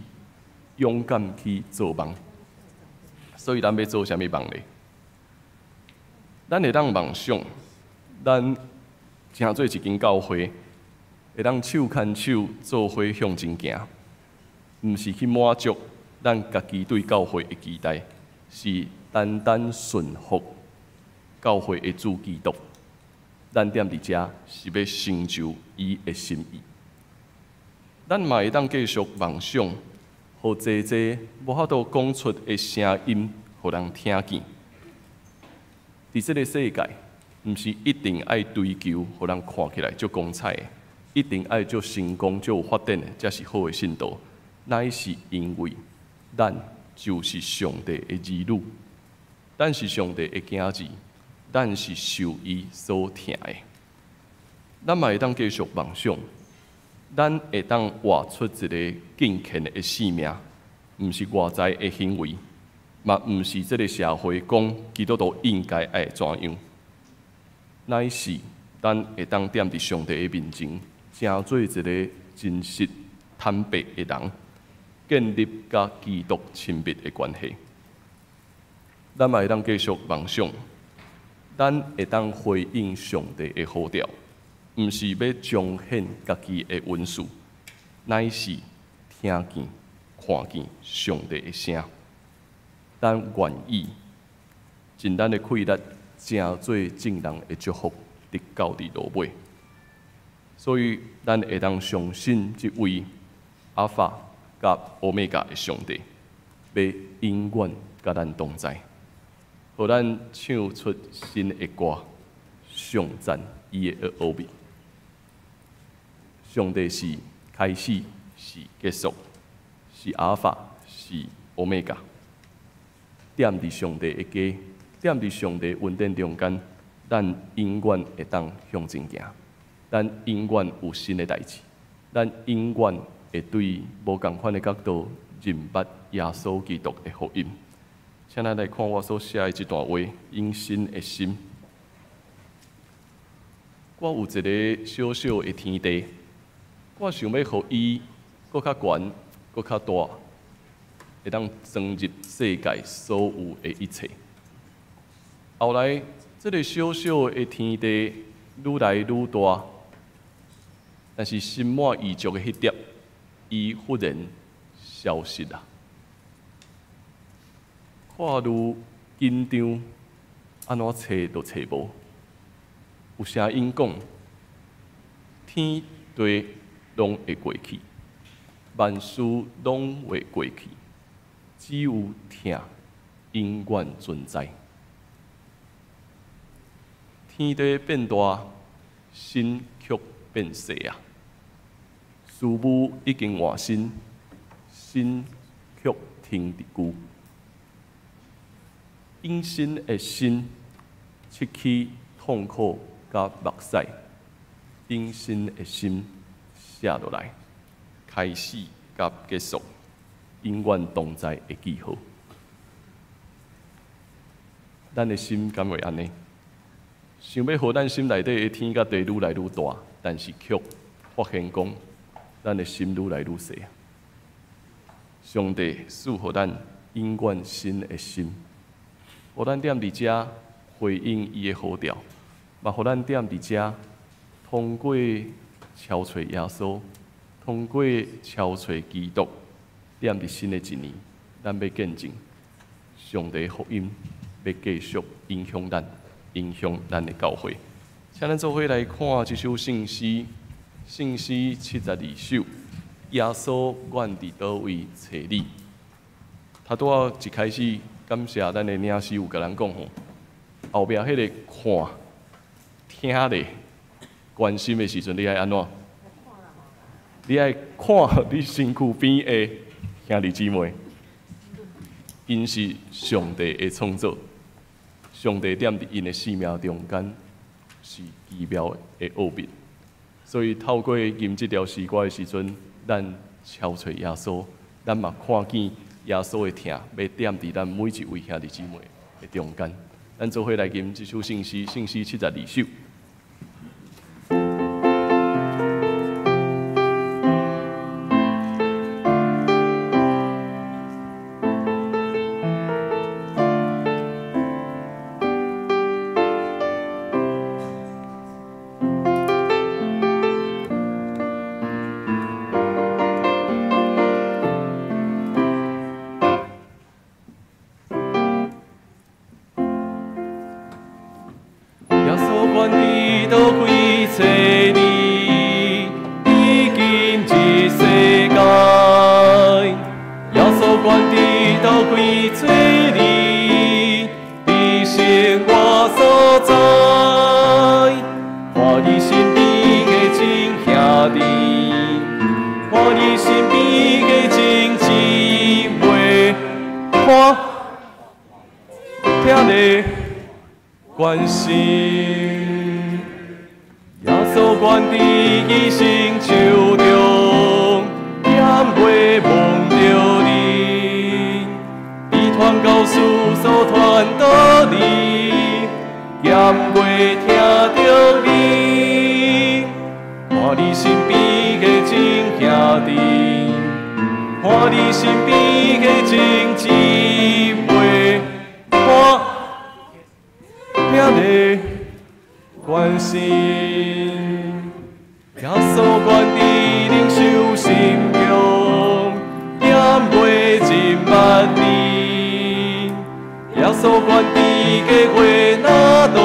勇敢去做梦。所以咱要做啥物梦咧？咱会当梦想，咱成做一间教会，会当手牵手做伙向前行，毋是去满足咱家己对教会的期待是单单顺服教会的主基督。咱踮伫遮是要成就伊的心意。咱嘛会当继续梦想，互济济无法度讲出的声音，互人听见。伫这个世界，毋是一定爱追求，互人看起来足光彩的，一定爱足成功、足有发展的，才是好的信徒。乃是因为咱就是上帝的儿女，咱是上帝的囝儿。咱是受伊所疼的，咱嘛会当继续梦想，咱会当活出一个敬虔的性命，毋是外在的行为，嘛毋是这个社会讲基督徒应该爱怎样，乃是咱会当踮伫上帝的面前，成做一个真实坦白的人，建立甲基督亲密的关系。咱嘛会当继续梦想。咱会当回应上帝的呼召，毋是要彰显家己的文书，乃是听见、看见上帝的声。咱愿意尽咱的气力，成做正人的祝福，直到伫落尾。所以，咱会当相信这位阿法甲欧米伽的上帝，要永远甲咱同在。互咱唱出新的歌，颂赞伊的奥秘。上帝是开始，是结束，是阿法，是欧米伽。踮伫上帝的家，踮伫上帝恩典中间，咱永远会当向前行，咱永远有新的代志，咱永远会对无共款的角度认捌耶稣基督的福音。请咱来看我所写的一段话：因信的心。我有一个小小的天地，我想要互伊搁较悬、搁较大，会当装入世界所有的一切。后来，这个小小的天地愈来愈大，但是心满意足的迄点，伊忽然消失了。看如紧张，安怎找都找无。有声音讲：天地拢会过去，万事拢会过去，只有疼永远存在。天地变大，心却变细啊！事物已经换新，心却停伫久。因心的心，失去痛苦甲目屎；因心的心写落来，开始甲结束，永远同在的记号。咱的心敢会安尼？想要互咱心内底的天甲地愈来愈大，但是却发现讲，咱的心愈来愈小。上帝赐予咱永远新的心。互咱踮伫遮回应伊的呼召，嘛互咱踮伫遮通过超找耶稣，通过超找基督，踮伫新的一年，咱要见证上帝福音，要继续影响咱，影响咱的教会。请咱做伙来看一首圣诗，圣诗72首。耶稣，愿伫倒位找你？他拄仔一开始。感谢咱的领袖有甲咱讲吼，后壁迄个看、听咧、关心的时阵，你爱安怎？你爱看你身躯边的兄弟姊妹，因是上帝的创造，上帝踮伫因的生命中间是奇妙的奥秘，所以透过吟这条诗歌的时阵，咱超找耶稣，咱嘛看见。耶稣的疼，要踮伫咱每一位兄弟姊妹的中间。咱做伙来吟这首圣诗，圣诗72首。做你，你是我所在。看你身边的真兄弟，看你身边的真姊妹，看听你关心。耶稣关伫伊心手中，也袂忘着你。你传告诉所传倒你，也袂听着你。看你身边的真兄弟，看你身边的真姊妹，看听你关心。耶稣关伫领袖心中，也袂沉默你。耶稣关伫计划哪度，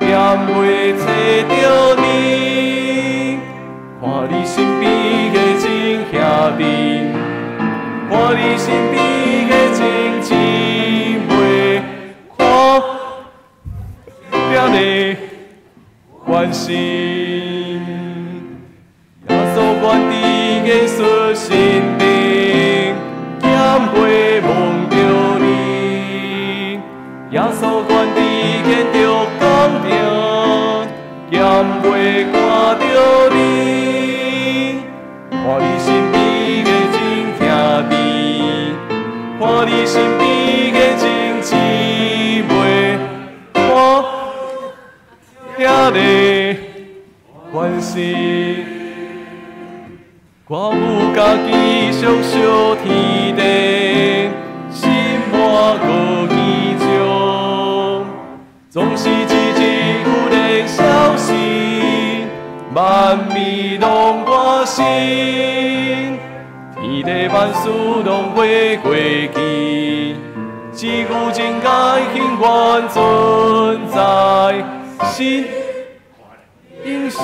也袂找着你。看你身边的真兄弟，看你身边的真姊妹，看听你关心。耶稣关伫耶稣身边，也袂忘着你。耶稣关伫见着工程，也袂看着你。看你身边的真兄弟，看你身边的真姊妹，看听你关心。我有家己享受天地，心满过意中，总是一日有人消息，万味拢我心，天地万事拢会过去，只有真爱永远存在，心应是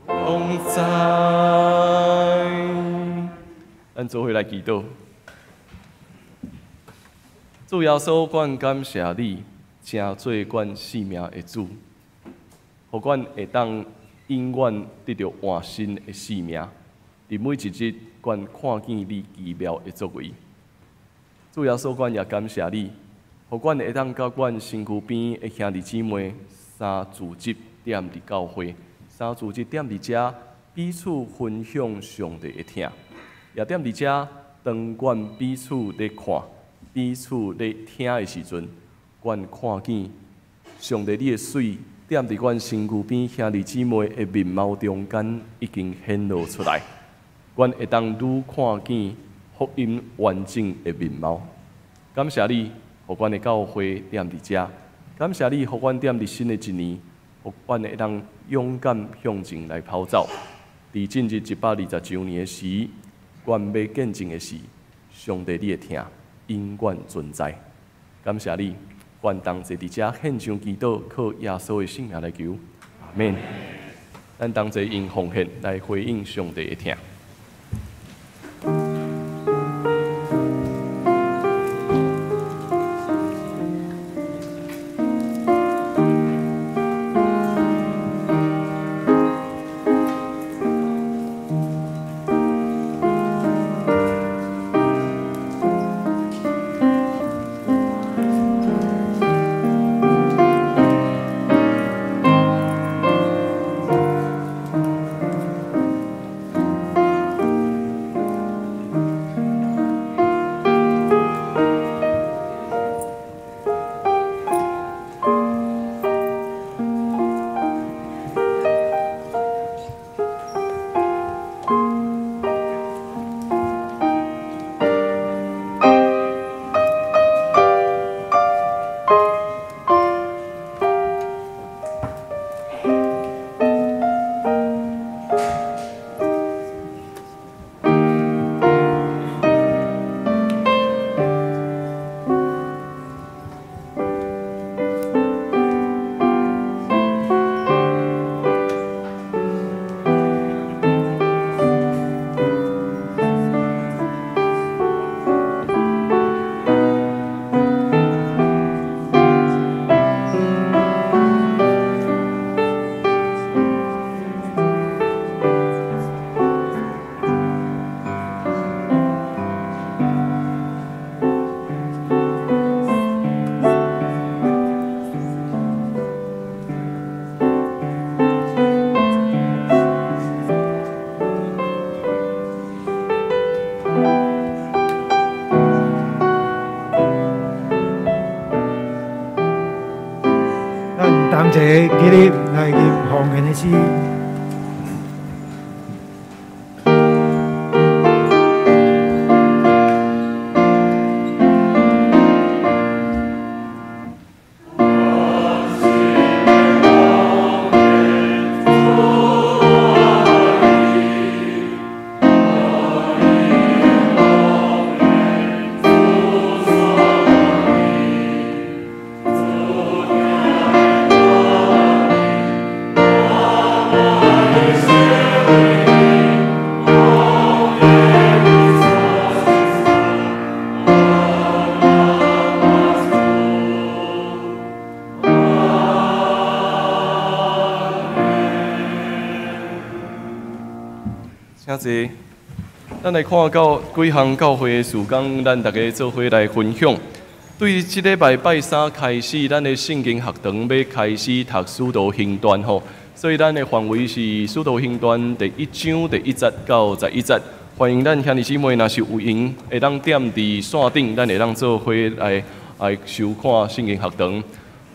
拢知。咱做伙来祈祷。主耶稣，阮感谢你，正做阮性命的主，互阮会当永远得到换新的性命。伫每一日，阮看见你奇妙的作为。主耶稣，阮也感谢你，互阮会当甲阮身躯边的兄弟姊妹三自集踮伫教会，三自集踮伫遮，彼此分享上帝的听。也踮伫遮，当阮彼此咧看、彼此咧听的时阵，阮看见上帝你的水踮伫阮身躯边兄弟姊妹的面貌中间已经显露出来。阮会当愈看见福音完整的面貌。感谢你，互阮的教会踮伫遮；感谢你，互阮踮伫新的一年，互阮会当勇敢向前来跑走。伫进入120周年的时，阮要见证的是，上帝你的听永远存在。感谢你，阮同齐伫遮献上祈祷，靠耶稣的圣名来求，阿免。咱同齐用奉献来回应上帝的听。诗。请坐。咱来看到几项教会的事工，咱大家做伙来分享。对即礼拜拜三开始，咱的圣经学堂要开始读《使徒行传》吼，所以咱的范围是《使徒行传》第1章第1节到11节。欢迎咱兄弟姊妹，若是有闲，会当踮伫线顶，咱会当做伙来收看圣经学堂。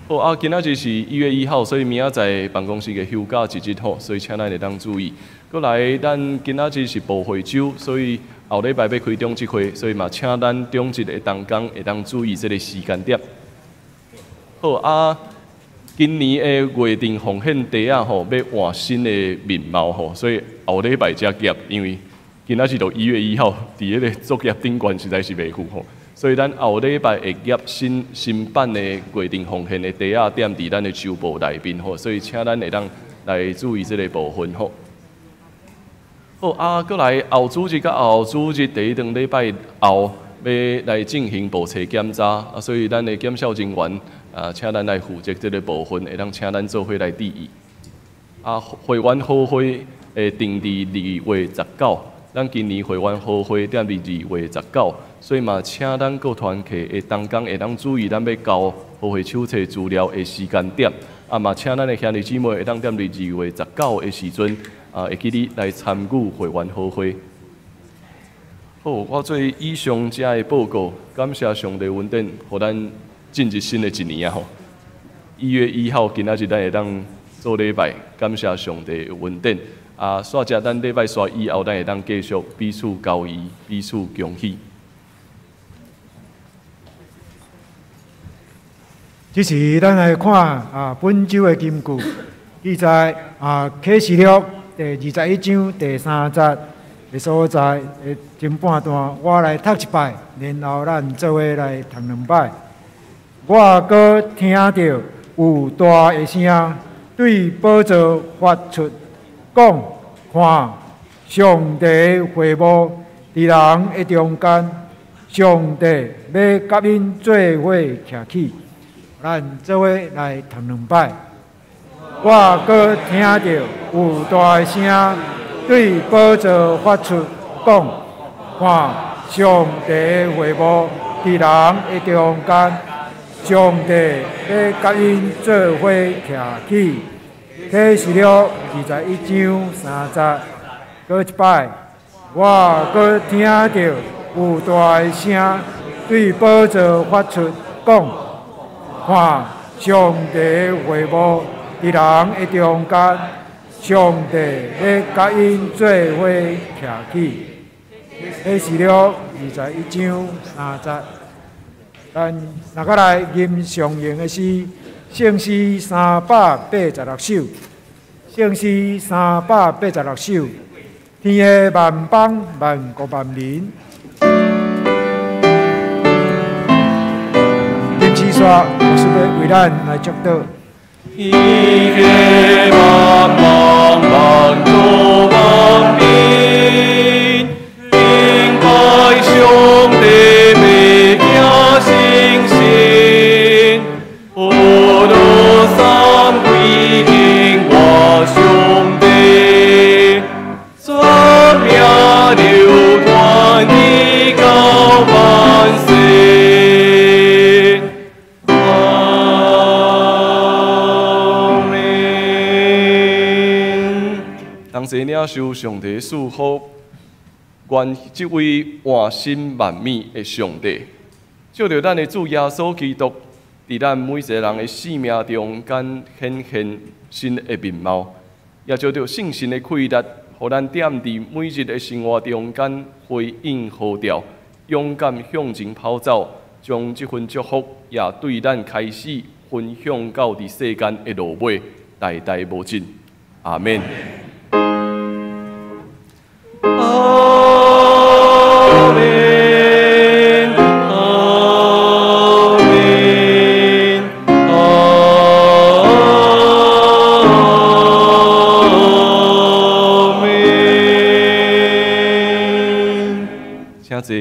好啊，今仔日是1月1号，所以明仔载办公室嘅休假一日吼，所以请咱会当注意。过来，咱今仔日是步会周，所以后礼拜要开中职会，所以嘛请咱中职的同工会当注意这个时间点。好啊，今年的月定奉献地啊吼，要换新的面貌吼，所以后礼拜才结，因为今仔日就1月1号，伫迄个作业顶悬实在是袂赴吼。所以咱后礼拜会业新版的月定奉献的地啊，踮伫咱的周报内面吼，所以请咱会当来注意这个部分吼。好啊，过来后主日甲后主日第一堂礼拜后要来进行报册检查啊，所以咱的检校人员啊，请咱来负责这个部分，会当请咱做伙来注意。啊，会员好会会定伫2月19。咱今年会员好会踮伫2月19，所以嘛，请咱各团契的同工会当注意咱要交好会手册资料的时间点，啊嘛，请咱的兄弟姊妹会当踮伫2月19的时阵，会记哩来参与会员好会。好，我做以上这的报告，感谢上帝恩典，互咱进入新的一年啊！吼，1月1号今仔日咱会当做礼拜，感谢上帝的恩典。啊，煞只咱礼拜煞以后，咱会当继续彼此交谊，彼此恭喜。这是咱来看本周的金句，记载启示录第21章第3节的所在的前半段，我来读一摆，然后咱做伙来读2摆。我阁听到有大的声对宝座发出。讲，看，上帝会幕伫人的中间，上帝要甲因做伙徛起。咱做伙来读2摆。我阁听到有大声对宝座发出讲，看，上帝会幕伫人的中间，上帝要甲因做伙徛起。启示录21章3节，搁一摆，我搁听到有大声对宝座发出讲，看，上帝会幕伫人的中间，上帝要甲因做伙徛起。启示录21章3节，咱若个来吟上用的诗。圣诗386首，圣诗386首，天下万邦万国万民。林诗刷牧师要为咱来祝祷。天下万邦万国万民，敬拜上帝美家圣神。三归敬我上帝，三命流传以到万世。阿门。同时领受上帝祝福，愿这位万心万美的上帝，借着咱的主耶稣基督。伫咱每一个人的生命中间显现新的面貌，也照着信心的气力，互咱踮伫每日的生活中间回应号召，勇敢向前跑走，将这份祝福也对咱开始分享到伫世间的路尾，代代无尽。阿免。阿免。阿免。阿免。请坐。